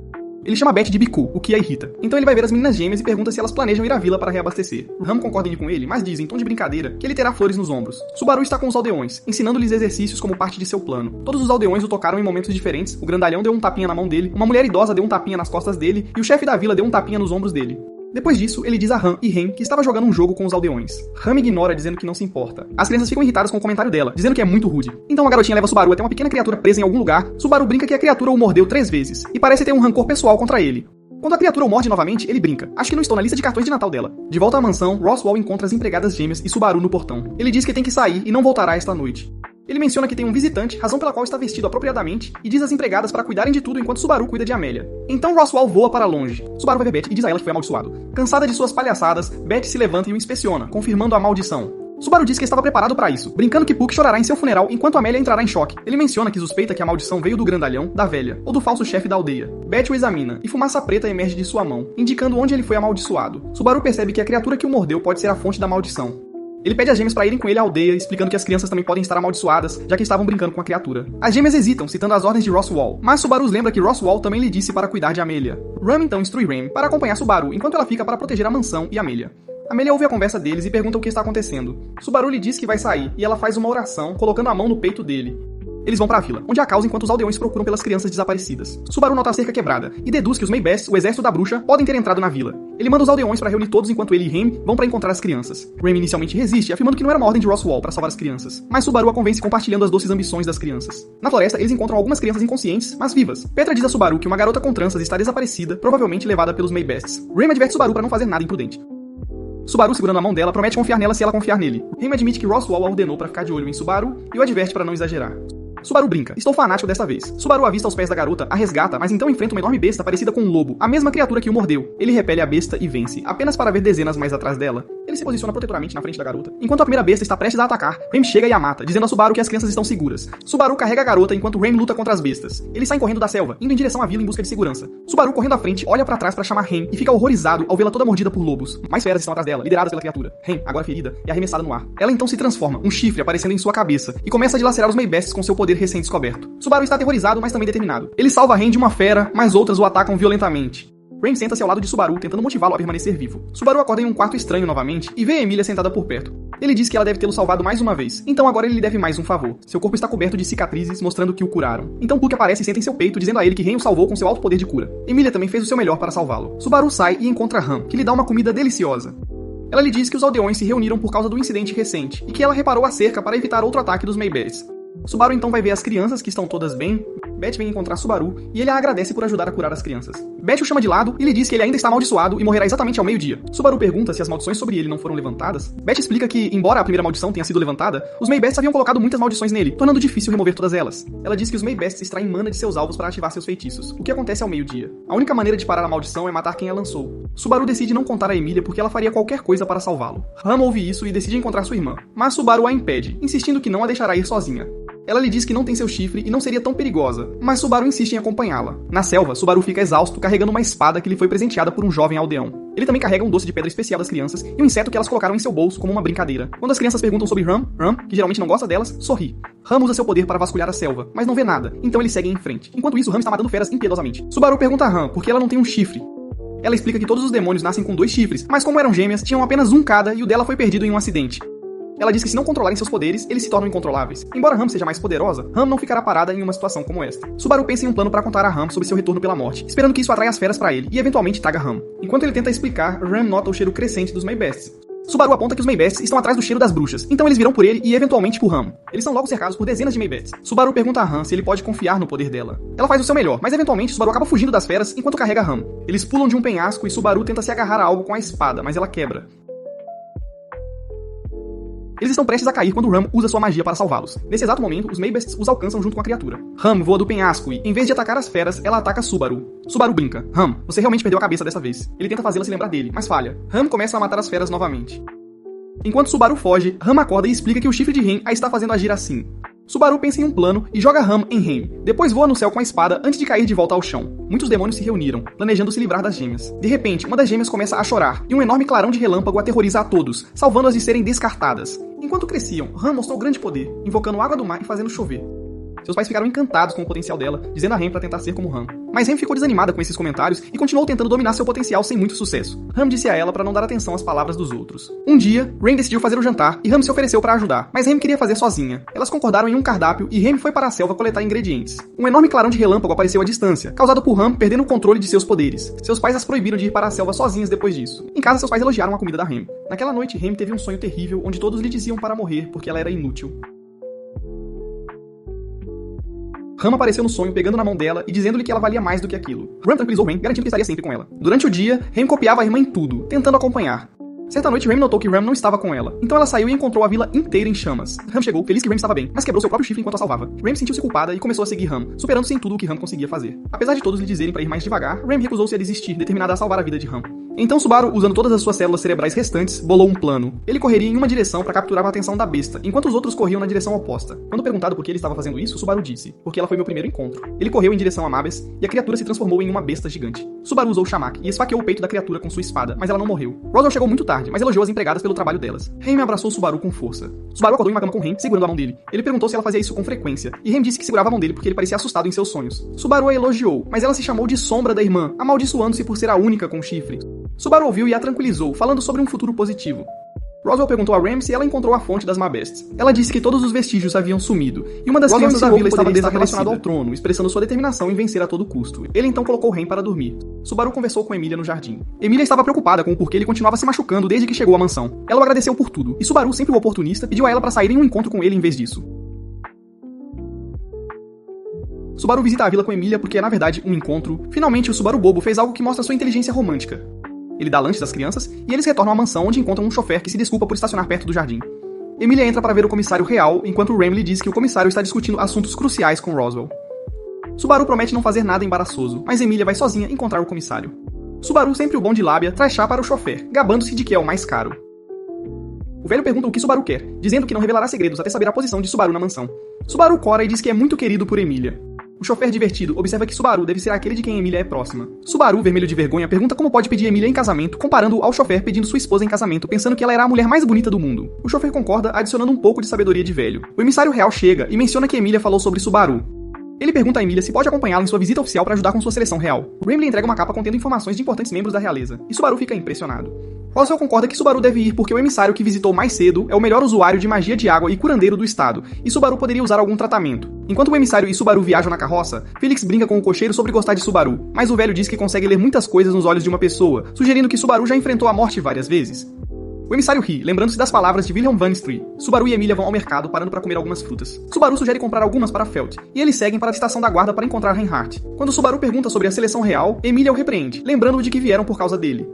Ele chama Beth de Biku, o que a irrita. Então ele vai ver as meninas gêmeas e pergunta se elas planejam ir à vila para reabastecer. Ram concorda em ir com ele, mas diz em tom de brincadeira que ele terá flores nos ombros. Subaru está com os aldeões, ensinando-lhes exercícios como parte de seu plano. Todos os aldeões o tocaram em momentos diferentes, o grandalhão deu um tapinha na mão dele, uma mulher idosa deu um tapinha nas costas dele e o chefe da vila deu um tapinha nos ombros dele. Depois disso, ele diz a Han e Ren que estava jogando um jogo com os aldeões. Ram ignora, dizendo que não se importa. As crianças ficam irritadas com o comentário dela, dizendo que é muito rude. Então a garotinha leva Subaru até uma pequena criatura presa em algum lugar. Subaru brinca que a criatura o mordeu 3 vezes, e parece ter um rancor pessoal contra ele. Quando a criatura o morde novamente, ele brinca. Acho que não estou na lista de cartões de Natal dela. De volta à mansão, Roswell encontra as empregadas gêmeas e Subaru no portão. Ele diz que tem que sair e não voltará esta noite. Ele menciona que tem um visitante, razão pela qual está vestido apropriadamente, e diz às empregadas para cuidarem de tudo enquanto Subaru cuida de Amélia. Então Roswell voa para longe. Subaru vai ver Beth e diz a ela que foi amaldiçoado. Cansada de suas palhaçadas, Beth se levanta e o inspeciona, confirmando a maldição. Subaru diz que estava preparado para isso, brincando que Puck chorará em seu funeral enquanto Amélia entrará em choque. Ele menciona que suspeita que a maldição veio do grandalhão, da velha, ou do falso chefe da aldeia. Beth o examina, e fumaça preta emerge de sua mão, indicando onde ele foi amaldiçoado. Subaru percebe que a criatura que o mordeu pode ser a fonte da maldição. Ele pede às gêmeas para irem com ele à aldeia, explicando que as crianças também podem estar amaldiçoadas, já que estavam brincando com a criatura. As gêmeas hesitam, citando as ordens de Roswell, mas Subaru lembra que Roswell também lhe disse para cuidar de Amélia. Ram então instrui Ram para acompanhar Subaru, enquanto ela fica para proteger a mansão e Amélia. Amélia ouve a conversa deles e pergunta o que está acontecendo. Subaru lhe diz que vai sair, e ela faz uma oração, colocando a mão no peito dele. Eles vão para a vila, onde há caos enquanto os aldeões procuram pelas crianças desaparecidas. Subaru nota a cerca quebrada e deduz que os Maybests, o exército da bruxa, podem ter entrado na vila. Ele manda os aldeões para reunir todos enquanto ele e Ram vão para encontrar as crianças. Ram inicialmente resiste, afirmando que não era uma ordem de Roswell para salvar as crianças, mas Subaru a convence compartilhando as doces ambições das crianças. Na floresta, eles encontram algumas crianças inconscientes, mas vivas. Petra diz a Subaru que uma garota com tranças está desaparecida, provavelmente levada pelos Maybests. Ram adverte Subaru para não fazer nada imprudente. Subaru, segurando a mão dela, promete confiar nela se ela confiar nele. Ram admite que Roswell a ordenou para ficar de olho em Subaru e o adverte para não exagerar. Subaru brinca. Estou fanático dessa vez. Subaru avista aos pés da garota, a resgata, mas então enfrenta uma enorme besta parecida com um lobo, a mesma criatura que o mordeu. Ele repele a besta e vence, apenas para ver dezenas mais atrás dela. Ele se posiciona protetoramente na frente da garota. Enquanto a primeira besta está prestes a atacar, Ram chega e a mata, dizendo a Subaru que as crianças estão seguras. Subaru carrega a garota enquanto Ram luta contra as bestas. Eles saem correndo da selva, indo em direção à vila em busca de segurança. Subaru, correndo à frente, olha para trás para chamar Ram e fica horrorizado ao vê-la toda mordida por lobos. Mais feras estão atrás dela, lideradas pela criatura. Ram, agora ferida, é arremessada no ar. Ela então se transforma, um chifre aparecendo em sua cabeça, e começa a dilacerar os Maybests com seu poder recém-descoberto. Subaru está aterrorizado, mas também determinado. Ele salva Ram de uma fera, mas outras o atacam violentamente. Ram senta-se ao lado de Subaru, tentando motivá-lo a permanecer vivo. Subaru acorda em um quarto estranho novamente e vê Emilia sentada por perto. Ele diz que ela deve tê-lo salvado mais uma vez, então agora ele lhe deve mais um favor. Seu corpo está coberto de cicatrizes, mostrando que o curaram. Então Puck aparece e senta em seu peito, dizendo a ele que Ram o salvou com seu alto poder de cura. Emilia também fez o seu melhor para salvá-lo. Subaru sai e encontra Ram, que lhe dá uma comida deliciosa. Ela lhe diz que os aldeões se reuniram por causa do incidente recente, e que ela reparou a cerca para evitar outro ataque dos Maybests. Subaru então vai ver as crianças, que estão todas bem. Beth vem encontrar Subaru e ele a agradece por ajudar a curar as crianças. Beth o chama de lado e lhe diz que ele ainda está amaldiçoado e morrerá exatamente ao meio-dia. Subaru pergunta se as maldições sobre ele não foram levantadas. Beth explica que, embora a primeira maldição tenha sido levantada, os Maybests haviam colocado muitas maldições nele, tornando difícil remover todas elas. Ela diz que os Maybests extraem mana de seus alvos para ativar seus feitiços, o que acontece ao meio-dia. A única maneira de parar a maldição é matar quem a lançou. Subaru decide não contar a Emilia porque ela faria qualquer coisa para salvá-lo. Ram ouve isso e decide encontrar sua irmã, mas Subaru a impede, insistindo que não a deixará ir sozinha. Ela lhe diz que não tem seu chifre e não seria tão perigosa, mas Subaru insiste em acompanhá-la. Na selva, Subaru fica exausto carregando uma espada que lhe foi presenteada por um jovem aldeão. Ele também carrega um doce de pedra especial das crianças e um inseto que elas colocaram em seu bolso como uma brincadeira. Quando as crianças perguntam sobre Ram, que geralmente não gosta delas, sorri. Ram usa seu poder para vasculhar a selva, mas não vê nada, então eles seguem em frente. Enquanto isso, Ram está matando feras impiedosamente. Subaru pergunta a Ram por que ela não tem um chifre. Ela explica que todos os demônios nascem com 2 chifres, mas como eram gêmeas, tinham apenas um cada e o dela foi perdido em um acidente. Ela diz que se não controlarem seus poderes, eles se tornam incontroláveis. Embora Ram seja mais poderosa, Ram não ficará parada em uma situação como esta. Subaru pensa em um plano para contar a Ram sobre seu retorno pela morte, esperando que isso atraia as feras para ele e eventualmente traga Ram. Enquanto ele tenta explicar, Ram nota o cheiro crescente dos Maybests. Subaru aponta que os Maybests estão atrás do cheiro das bruxas, então eles virão por ele e eventualmente por Ram. Eles são logo cercados por dezenas de Maybests. Subaru pergunta a Ram se ele pode confiar no poder dela. Ela faz o seu melhor, mas eventualmente Subaru acaba fugindo das feras enquanto carrega Ram. Eles pulam de um penhasco e Subaru tenta se agarrar a algo com a espada, mas ela quebra. Eles estão prestes a cair quando Ram usa sua magia para salvá-los. Nesse exato momento, os Maybests os alcançam junto com a criatura. Ram voa do penhasco e, em vez de atacar as feras, ela ataca Subaru. Subaru brinca. Ram, você realmente perdeu a cabeça dessa vez. Ele tenta fazê-la se lembrar dele, mas falha. Ram começa a matar as feras novamente. Enquanto Subaru foge, Ram acorda e explica que o chifre de Ren a está fazendo agir assim. Subaru pensa em um plano e joga Ram em Ren. Depois voa no céu com a espada antes de cair de volta ao chão. Muitos demônios se reuniram, planejando se livrar das gêmeas. De repente, uma das gêmeas começa a chorar, e um enorme clarão de relâmpago aterroriza a todos, salvando-as de serem descartadas. Enquanto cresciam, Ram mostrou grande poder, invocando água do mar e fazendo chover. Seus pais ficaram encantados com o potencial dela, dizendo a Ren para tentar ser como Ram. Mas Ren ficou desanimada com esses comentários e continuou tentando dominar seu potencial sem muito sucesso. Ram disse a ela para não dar atenção às palavras dos outros. Um dia, Ren decidiu fazer o jantar e Ram se ofereceu para ajudar, mas Ren queria fazer sozinha. Elas concordaram em um cardápio e Ren foi para a selva coletar ingredientes. Um enorme clarão de relâmpago apareceu à distância, causado por Ram perdendo o controle de seus poderes. Seus pais as proibiram de ir para a selva sozinhas depois disso. Em casa, seus pais elogiaram a comida da Ren. Naquela noite, Ren teve um sonho terrível onde todos lhe diziam para morrer porque ela era inútil. Ram apareceu no sonho, pegando na mão dela e dizendo-lhe que ela valia mais do que aquilo. Ram tranquilizou Ren, garantindo que estaria sempre com ela. Durante o dia, Ren copiava a irmã em tudo, tentando acompanhar. Certa noite, Ram notou que Ram não estava com ela, então ela saiu e encontrou a vila inteira em chamas. Ram chegou, feliz que Ram estava bem, mas quebrou seu próprio chifre enquanto a salvava. Ram sentiu-se culpada e começou a seguir Ram, superando-se em tudo o que Ram conseguia fazer. Apesar de todos lhe dizerem para ir mais devagar, Ram recusou-se a desistir, determinada a salvar a vida de Ram. Então Subaru, usando todas as suas células cerebrais restantes, bolou um plano. Ele correria em uma direção para capturar a atenção da besta, enquanto os outros corriam na direção oposta. Quando perguntado por que ele estava fazendo isso, Subaru disse: porque ela foi meu primeiro encontro. Ele correu em direção a Mabes e a criatura se transformou em uma besta gigante. Subaru usou o Shamak e esfaqueou o peito da criatura com sua espada, mas ela não morreu. Roswell chegou muito tarde, mas elogiou as empregadas pelo trabalho delas. Ren abraçou Subaru com força. Subaru acordou em uma cama com Ren, segurando a mão dele. Ele perguntou se ela fazia isso com frequência, e Ren disse que segurava a mão dele porque ele parecia assustado em seus sonhos. Subaru a elogiou, mas ela se chamou de sombra da irmã, amaldiçoando-se por ser a única com chifre. Subaru ouviu e a tranquilizou, falando sobre um futuro positivo. Roswell perguntou a Ram se ela encontrou a fonte das Mabests. Ela disse que todos os vestígios haviam sumido, e uma das crianças da vila estava relacionada ao trono, expressando sua determinação em vencer a todo custo. Ele então colocou Ren para dormir. Subaru conversou com Emilia no jardim. Emilia estava preocupada com o porquê ele continuava se machucando desde que chegou à mansão. Ela o agradeceu por tudo, e Subaru, sempre o oportunista, pediu a ela para sair em um encontro com ele em vez disso. Subaru visita a vila com Emilia porque é, na verdade, um encontro. Finalmente, o Subaru bobo fez algo que mostra sua inteligência romântica. Ele dá lanches às crianças e eles retornam à mansão onde encontram um chofer que se desculpa por estacionar perto do jardim. Emilia entra para ver o comissário real, enquanto Ram lhe diz que o comissário está discutindo assuntos cruciais com Roswell. Subaru promete não fazer nada embaraçoso, mas Emilia vai sozinha encontrar o comissário. Subaru, sempre o bom de lábia, traz chá para o chofer, gabando-se de que é o mais caro. O velho pergunta o que Subaru quer, dizendo que não revelará segredos até saber a posição de Subaru na mansão. Subaru cora e diz que é muito querido por Emilia. O chofer divertido observa que Subaru deve ser aquele de quem Emilia é próxima. Subaru, vermelho de vergonha, pergunta como pode pedir Emilia em casamento, comparando-o ao chofer pedindo sua esposa em casamento, pensando que ela era a mulher mais bonita do mundo. O chofer concorda, adicionando um pouco de sabedoria de velho. O emissário real chega e menciona que Emilia falou sobre Subaru. Ele pergunta a Emilia se pode acompanhá-la em sua visita oficial para ajudar com sua seleção real. Ram lhe entrega uma capa contendo informações de importantes membros da realeza, e Subaru fica impressionado. Roswell concorda que Subaru deve ir porque o emissário que visitou mais cedo é o melhor usuário de magia de água e curandeiro do estado, e Subaru poderia usar algum tratamento. Enquanto o emissário e Subaru viajam na carroça, Felix brinca com o cocheiro sobre gostar de Subaru, mas o velho diz que consegue ler muitas coisas nos olhos de uma pessoa, sugerindo que Subaru já enfrentou a morte várias vezes. O O emissário ri, lembrando-se das palavras de Wilhelm van Stree. Subaru e Emilia vão ao mercado, parando para comer algumas frutas. Subaru sugere comprar algumas para Felt, e eles seguem para a estação da guarda para encontrar Reinhardt. Quando Subaru pergunta sobre a seleção real, Emilia o repreende, lembrando-o de que vieram por causa dele.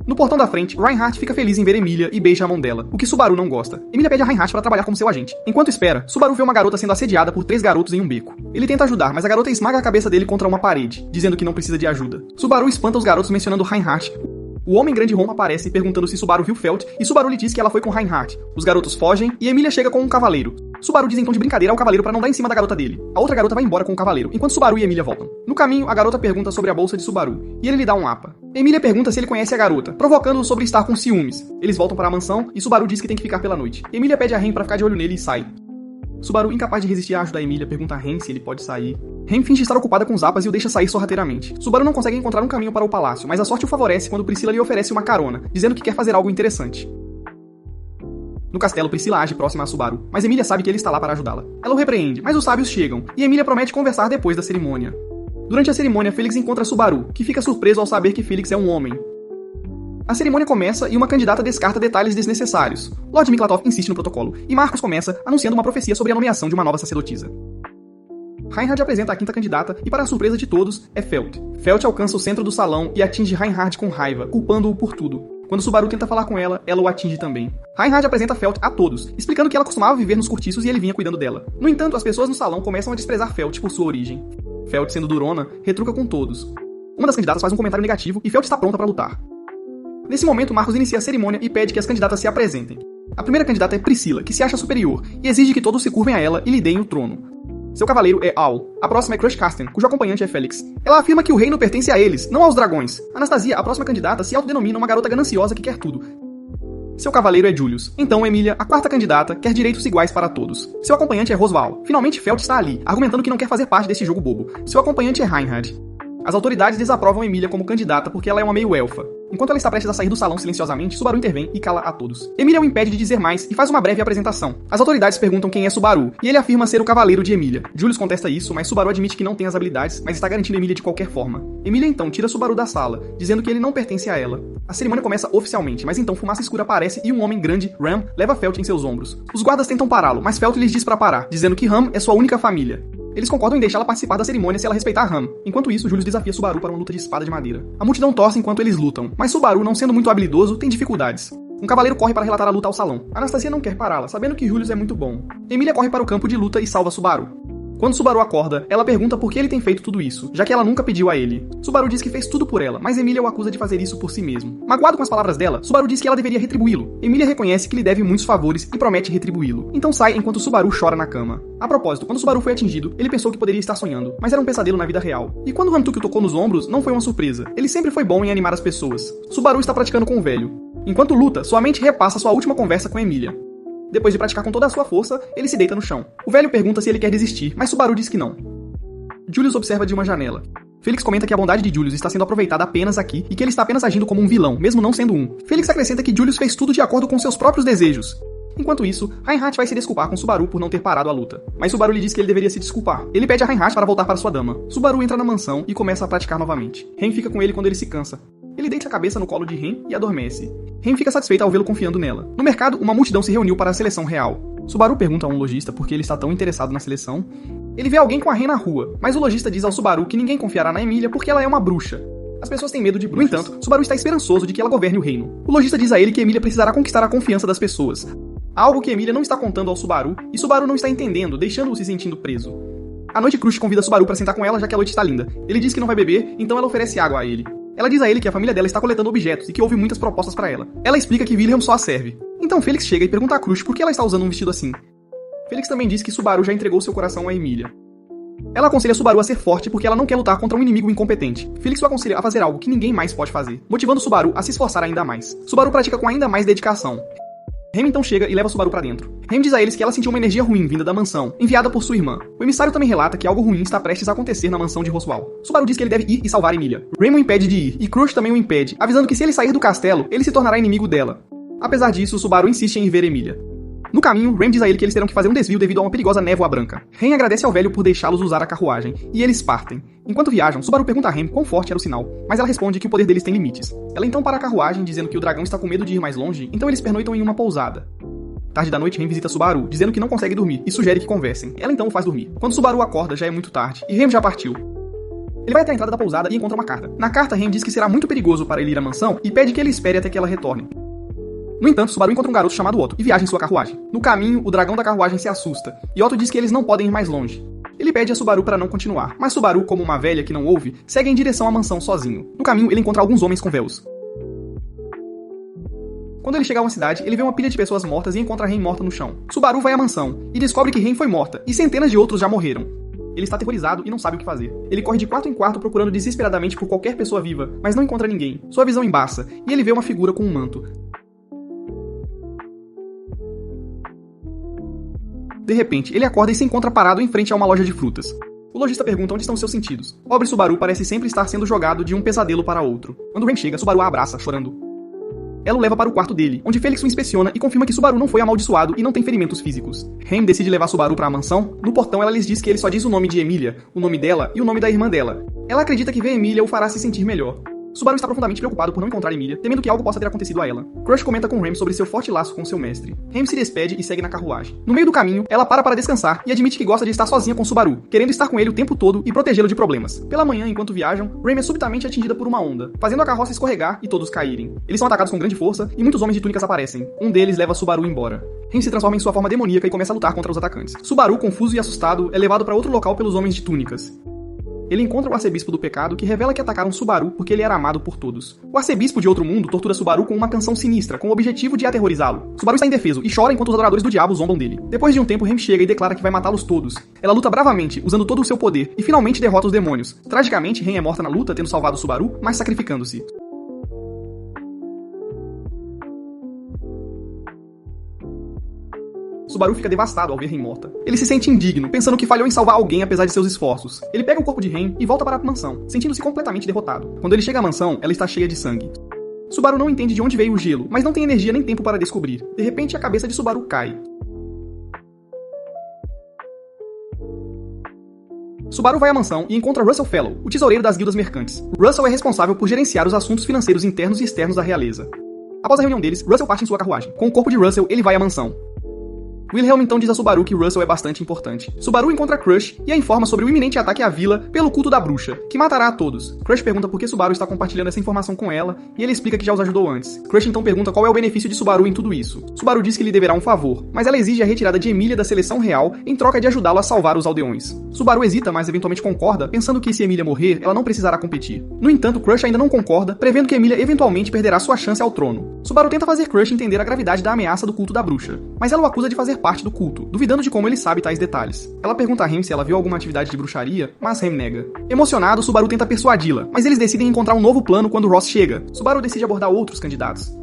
No portão da frente, Reinhardt fica feliz em ver Emilia e beija a mão dela, o que Subaru não gosta. Emilia pede a Reinhardt para trabalhar como seu agente. Enquanto espera, Subaru vê uma garota sendo assediada por 3 garotos em um beco. Ele tenta ajudar, mas a garota esmaga a cabeça dele contra uma parede, dizendo que não precisa de ajuda. Subaru espanta os garotos mencionando Reinhardt. O Homem Grande Rom aparece perguntando se Subaru viu Felt, e Subaru lhe diz que ela foi com Reinhardt. Os garotos fogem, e Emilia chega com um cavaleiro. Subaru diz em tom de brincadeira ao cavaleiro para não dar em cima da garota dele. A outra garota vai embora com o cavaleiro, enquanto Subaru e Emilia voltam. No caminho, a garota pergunta sobre a bolsa de Subaru, e ele lhe dá um APA. Emilia pergunta se ele conhece a garota, provocando-o sobre estar com ciúmes. Eles voltam para a mansão, e Subaru diz que tem que ficar pela noite. Emilia pede a Ren para ficar de olho nele e sai. Subaru, incapaz de resistir a ajudar Emilia, pergunta a Ren se ele pode sair. Ren finge estar ocupada com os APAs e o deixa sair sorrateiramente. Subaru não consegue encontrar um caminho para o palácio, mas a sorte o favorece quando Priscila lhe oferece uma carona, dizendo que quer fazer algo interessante. No castelo, Priscila age próxima a Subaru, mas Emilia sabe que ele está lá para ajudá-la. Ela o repreende, mas os sábios chegam, e Emilia promete conversar depois da cerimônia. Durante a cerimônia, Felix encontra Subaru, que fica surpreso ao saber que Felix é um homem. A cerimônia começa e uma candidata descarta detalhes desnecessários. Lord Miklatov insiste no protocolo, e Marcos começa anunciando uma profecia sobre a nomeação de uma nova sacerdotisa. Reinhardt apresenta a quinta candidata e, para a surpresa de todos, é Felt. Felt alcança o centro do salão e atinge Reinhardt com raiva, culpando-o por tudo. Quando Subaru tenta falar com ela, ela o atinge também. Reinhardt apresenta Felt a todos, explicando que ela costumava viver nos cortiços e ele vinha cuidando dela. No entanto, as pessoas no salão começam a desprezar Felt por sua origem. Felt, sendo durona, retruca com todos. Uma das candidatas faz um comentário negativo e Felt está pronta para lutar. Nesse momento, Marcos inicia a cerimônia e pede que as candidatas se apresentem. A primeira candidata é Priscila, que se acha superior, e exige que todos se curvem a ela e lhe deem o trono. Seu cavaleiro é Aul. A próxima é Crush Carsten, cujo acompanhante é Felix. Ela afirma que o reino pertence a eles, não aos dragões. Anastasia, a próxima candidata, se autodenomina uma garota gananciosa que quer tudo. Seu cavaleiro é Julius. Então Emilia, a quarta candidata, quer direitos iguais para todos. Seu acompanhante é Rosval. Finalmente Felt está ali, argumentando que não quer fazer parte desse jogo bobo. Seu acompanhante é Reinhardt. As autoridades desaprovam Emilia como candidata porque ela é uma meio-elfa. Enquanto ela está prestes a sair do salão silenciosamente, Subaru intervém e cala a todos. Emilia o impede de dizer mais e faz uma breve apresentação. As autoridades perguntam quem é Subaru, e ele afirma ser o cavaleiro de Emilia. Julius contesta isso, mas Subaru admite que não tem as habilidades, mas está garantindo Emilia de qualquer forma. Emilia então tira Subaru da sala, dizendo que ele não pertence a ela. A cerimônia começa oficialmente, mas então fumaça escura aparece e um homem grande, Ram, leva Felt em seus ombros. Os guardas tentam pará-lo, mas Felt lhes diz para parar, dizendo que Ram é sua única família. Eles concordam em deixá-la participar da cerimônia se ela respeitar Ram. Enquanto isso, Julius desafia Subaru para uma luta de espada de madeira. A multidão torce enquanto eles lutam, mas Subaru, não sendo muito habilidoso, tem dificuldades. Um cavaleiro corre para relatar a luta ao salão. Anastasia não quer pará-la, sabendo que Julius é muito bom. Emilia corre para o campo de luta e salva Subaru. Quando Subaru acorda, ela pergunta por que ele tem feito tudo isso, já que ela nunca pediu a ele. Subaru diz que fez tudo por ela, mas Emilia o acusa de fazer isso por si mesmo. Magoado com as palavras dela, Subaru diz que ela deveria retribuí-lo. Emilia reconhece que lhe deve muitos favores e promete retribuí-lo. Então sai enquanto Subaru chora na cama. A propósito, quando Subaru foi atingido, ele pensou que poderia estar sonhando, mas era um pesadelo na vida real. E quando Hantuki o tocou nos ombros, não foi uma surpresa. Ele sempre foi bom em animar as pessoas. Subaru está praticando com o velho. Enquanto luta, sua mente repassa sua última conversa com Emilia. Depois de praticar com toda a sua força, ele se deita no chão. O velho pergunta se ele quer desistir, mas Subaru diz que não. Julius observa de uma janela. Felix comenta que a bondade de Julius está sendo aproveitada apenas aqui e que ele está apenas agindo como um vilão, mesmo não sendo um. Felix acrescenta que Julius fez tudo de acordo com seus próprios desejos. Enquanto isso, Reinhardt vai se desculpar com Subaru por não ter parado a luta. Mas Subaru lhe diz que ele deveria se desculpar. Ele pede a Reinhardt para voltar para sua dama. Subaru entra na mansão e começa a praticar novamente. Ren fica com ele quando ele se cansa. Ele deita a cabeça no colo de Ren e adormece. Ren fica satisfeita ao vê-lo confiando nela. No mercado, uma multidão se reuniu para a seleção real. Subaru pergunta a um lojista por que ele está tão interessado na seleção. Ele vê alguém com a Ren na rua, mas o lojista diz ao Subaru que ninguém confiará na Emilia porque ela é uma bruxa. As pessoas têm medo de bruxas. No entanto, Subaru está esperançoso de que ela governe o reino. O lojista diz a ele que Emilia precisará conquistar a confiança das pessoas. Algo que Emilia não está contando ao Subaru, e Subaru não está entendendo, deixando-o se sentindo preso. À noite, Crush convida Subaru para sentar com ela já que a noite está linda. Ele diz que não vai beber, então ela oferece água a ele. Ela diz a ele que a família dela está coletando objetos e que houve muitas propostas para ela. Ela explica que Wilhelm só a serve. Então Felix chega e pergunta a Crush por que ela está usando um vestido assim. Felix também diz que Subaru já entregou seu coração a Emilia. Ela aconselha Subaru a ser forte porque ela não quer lutar contra um inimigo incompetente. Felix o aconselha a fazer algo que ninguém mais pode fazer, motivando Subaru a se esforçar ainda mais. Subaru pratica com ainda mais dedicação. Rem então chega e leva Subaru pra dentro. Rem diz a eles que ela sentiu uma energia ruim vinda da mansão, enviada por sua irmã. O emissário também relata que algo ruim está prestes a acontecer na mansão de Roswal. Subaru diz que ele deve ir e salvar Emilia. Rem o impede de ir, e Crush também o impede, avisando que se ele sair do castelo, ele se tornará inimigo dela. Apesar disso, Subaru insiste em ir ver Emilia. No caminho, Rem diz a ele que eles terão que fazer um desvio devido a uma perigosa névoa branca. Rem agradece ao velho por deixá-los usar a carruagem, e eles partem. Enquanto viajam, Subaru pergunta a Rem quão forte era o sinal, mas ela responde que o poder deles tem limites. Ela então para a carruagem, dizendo que o dragão está com medo de ir mais longe, então eles pernoitam em uma pousada. Tarde da noite, Rem visita Subaru, dizendo que não consegue dormir, e sugere que conversem. Ela então o faz dormir. Quando Subaru acorda, já é muito tarde, e Rem já partiu. Ele vai até a entrada da pousada e encontra uma carta. Na carta, Rem diz que será muito perigoso para ele ir à mansão e pede que ele espere até que ela retorne. No entanto, Subaru encontra um garoto chamado Otto e viaja em sua carruagem. No caminho, o dragão da carruagem se assusta, e Otto diz que eles não podem ir mais longe. Ele pede a Subaru para não continuar, mas Subaru, como uma velha que não ouve, segue em direção à mansão sozinho. No caminho, ele encontra alguns homens com véus. Quando ele chega a uma cidade, ele vê uma pilha de pessoas mortas e encontra Rem morta no chão. Subaru vai à mansão e descobre que Rem foi morta, e centenas de outros já morreram. Ele está aterrorizado e não sabe o que fazer. Ele corre de quarto em quarto procurando desesperadamente por qualquer pessoa viva, mas não encontra ninguém. Sua visão embaça, e ele vê uma figura com um manto. De repente, ele acorda e se encontra parado em frente a uma loja de frutas. O lojista pergunta onde estão seus sentidos. O pobre Subaru parece sempre estar sendo jogado de um pesadelo para outro. Quando Rem chega, Subaru a abraça, chorando. Ela o leva para o quarto dele, onde Felix o inspeciona e confirma que Subaru não foi amaldiçoado e não tem ferimentos físicos. Rem decide levar Subaru para a mansão. No portão, ela lhes diz que ele só diz o nome de Emília, o nome dela e o nome da irmã dela. Ela acredita que ver Emília o fará se sentir melhor. Subaru está profundamente preocupado por não encontrar Emília, temendo que algo possa ter acontecido a ela. Crush comenta com Rem sobre seu forte laço com seu mestre. Rem se despede e segue na carruagem. No meio do caminho, ela para descansar e admite que gosta de estar sozinha com Subaru, querendo estar com ele o tempo todo e protegê-lo de problemas. Pela manhã, enquanto viajam, Rem é subitamente atingida por uma onda, fazendo a carroça escorregar e todos caírem. Eles são atacados com grande força e muitos homens de túnicas aparecem. Um deles leva Subaru embora. Rem se transforma em sua forma demoníaca e começa a lutar contra os atacantes. Subaru, confuso e assustado, é levado para outro local pelos homens de túnicas. Ele encontra o arcebispo do pecado, que revela que atacaram Subaru porque ele era amado por todos. O arcebispo de outro mundo tortura Subaru com uma canção sinistra, com o objetivo de aterrorizá-lo. Subaru está indefeso e chora enquanto os adoradores do diabo zombam dele. Depois de um tempo, Rem chega e declara que vai matá-los todos. Ela luta bravamente, usando todo o seu poder, e finalmente derrota os demônios. Tragicamente, Rem é morta na luta, tendo salvado Subaru, mas sacrificando-se. Subaru fica devastado ao ver Rem morta. Ele se sente indigno, pensando que falhou em salvar alguém apesar de seus esforços. Ele pega o corpo de Rem e volta para a mansão, sentindo-se completamente derrotado. Quando ele chega à mansão, ela está cheia de sangue. Subaru não entende de onde veio o gelo, mas não tem energia nem tempo para descobrir. De repente, a cabeça de Subaru cai. Subaru vai à mansão e encontra Russell Fellow, o tesoureiro das guildas mercantes. Russell é responsável por gerenciar os assuntos financeiros internos e externos da realeza. Após a reunião deles, Russell parte em sua carruagem. Com o corpo de Russell, ele vai à mansão. Wilhelm então diz a Subaru que Russell é bastante importante. Subaru encontra Crush e a informa sobre o iminente ataque à vila pelo culto da bruxa, que matará a todos. Crush pergunta por que Subaru está compartilhando essa informação com ela, e ele explica que já os ajudou antes. Crush então pergunta qual é o benefício de Subaru em tudo isso. Subaru diz que lhe deverá um favor, mas ela exige a retirada de Emília da seleção real em troca de ajudá-lo a salvar os aldeões. Subaru hesita, mas eventualmente concorda, pensando que se Emília morrer, ela não precisará competir. No entanto, Crush ainda não concorda, prevendo que Emília eventualmente perderá sua chance ao trono. Subaru tenta fazer Crush entender a gravidade da ameaça do culto da bruxa, mas ela o acusa de fazer parte do culto, duvidando de como ele sabe tais detalhes. Ela pergunta a Rem se ela viu alguma atividade de bruxaria, mas Rem nega. Emocionado, Subaru tenta persuadi-la, mas eles decidem encontrar um novo plano quando Ross chega. Subaru decide abordar outros candidatos.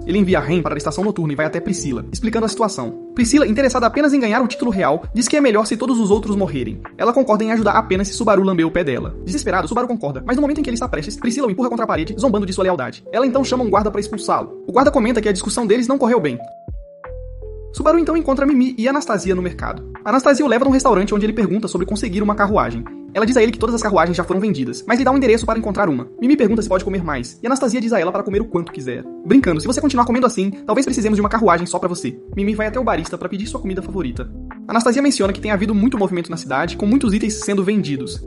Ele envia Rem para a estação noturna e vai até Priscila, explicando a situação. Priscila, interessada apenas em ganhar o título real, diz que é melhor se todos os outros morrerem. Ela concorda em ajudar apenas se Subaru lambeu o pé dela. Desesperado, Subaru concorda, mas no momento em que ele está prestes, Priscila o empurra contra a parede, zombando de sua lealdade. Ela então chama um guarda para expulsá-lo. O guarda comenta que a discussão deles não correu bem. Subaru então encontra Mimi e Anastasia no mercado. Anastasia o leva num restaurante onde ele pergunta sobre conseguir uma carruagem. Ela diz a ele que todas as carruagens já foram vendidas, mas lhe dá um endereço para encontrar uma. Mimi pergunta se pode comer mais, e Anastasia diz a ela para comer o quanto quiser. Brincando, se você continuar comendo assim, talvez precisemos de uma carruagem só pra você. Mimi vai até o barista para pedir sua comida favorita. Anastasia menciona que tem havido muito movimento na cidade, com muitos itens sendo vendidos.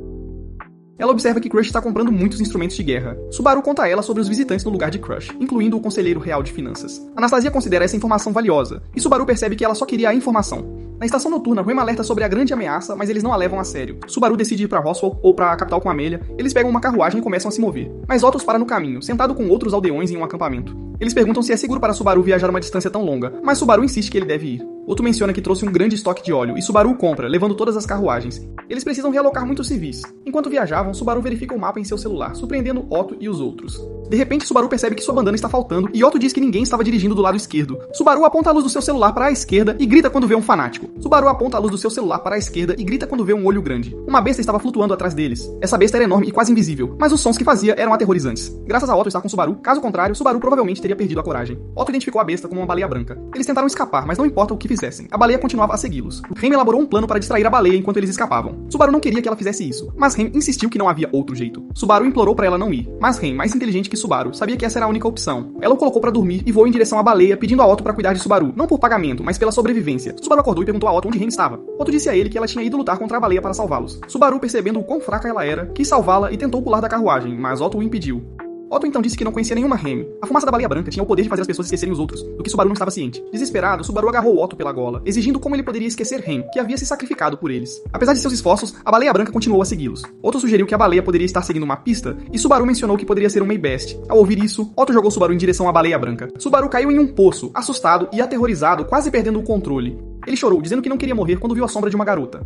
Ela observa que Crush está comprando muitos instrumentos de guerra. Subaru conta a ela sobre os visitantes no lugar de Crush, incluindo o conselheiro real de finanças. Anastasia considera essa informação valiosa, e Subaru percebe que ela só queria a informação. Na estação noturna, Rem alerta sobre a grande ameaça, mas eles não a levam a sério. Subaru decide ir para Roswell, ou para a capital com Amélia. Eles pegam uma carruagem e começam a se mover. Mas Otto os para no caminho, sentado com outros aldeões em um acampamento. Eles perguntam se é seguro para Subaru viajar uma distância tão longa, mas Subaru insiste que ele deve ir. Otto menciona que trouxe um grande estoque de óleo, e Subaru o compra, levando todas as carruagens. Eles precisam realocar muitos civis. Enquanto viajavam, Subaru verifica o mapa em seu celular, surpreendendo Otto e os outros. De repente, Subaru percebe que sua bandana está faltando, e Otto diz que ninguém estava dirigindo do lado esquerdo. Subaru aponta a luz do seu celular para a esquerda e grita quando vê um fanático. Subaru aponta a luz do seu celular para a esquerda e grita quando vê um olho grande. Uma besta estava flutuando atrás deles. Essa besta era enorme e quase invisível, mas os sons que fazia eram aterrorizantes. Graças a Otto estar com Subaru, caso contrário, Subaru provavelmente teria perdido a coragem. Otto identificou a besta como uma baleia branca. Eles tentaram escapar, mas não importa o que fizessem, a baleia continuava a segui-los. Rem elaborou um plano para distrair a baleia enquanto eles escapavam. Subaru não queria que ela fizesse isso, mas Rem insistiu que não havia outro jeito. Subaru implorou para ela não ir, mas Rem, mais inteligente que Subaru, sabia que essa era a única opção. Ela o colocou para dormir e voou em direção à baleia, pedindo a Otto para cuidar de Subaru, não por pagamento, mas pela sobrevivência. Subaru acordou e perguntou a Otto onde Rem estava. Otto disse a ele que ela tinha ido lutar contra a baleia para salvá-los. Subaru, percebendo o quão fraca ela era, quis salvá-la e tentou pular da carruagem, mas Otto o impediu. Otto então disse que não conhecia nenhuma Rem. A fumaça da baleia branca tinha o poder de fazer as pessoas esquecerem os outros, do que Subaru não estava ciente. Desesperado, Subaru agarrou Otto pela gola, exigindo como ele poderia esquecer Rem, que havia se sacrificado por eles. Apesar de seus esforços, a baleia branca continuou a segui-los. Otto sugeriu que a baleia poderia estar seguindo uma pista, e Subaru mencionou que poderia ser um Maybest. Ao ouvir isso, Otto jogou Subaru em direção à baleia branca. Subaru caiu em um poço, assustado e aterrorizado, quase perdendo o controle. Ele chorou, dizendo que não queria morrer quando viu a sombra de uma garota.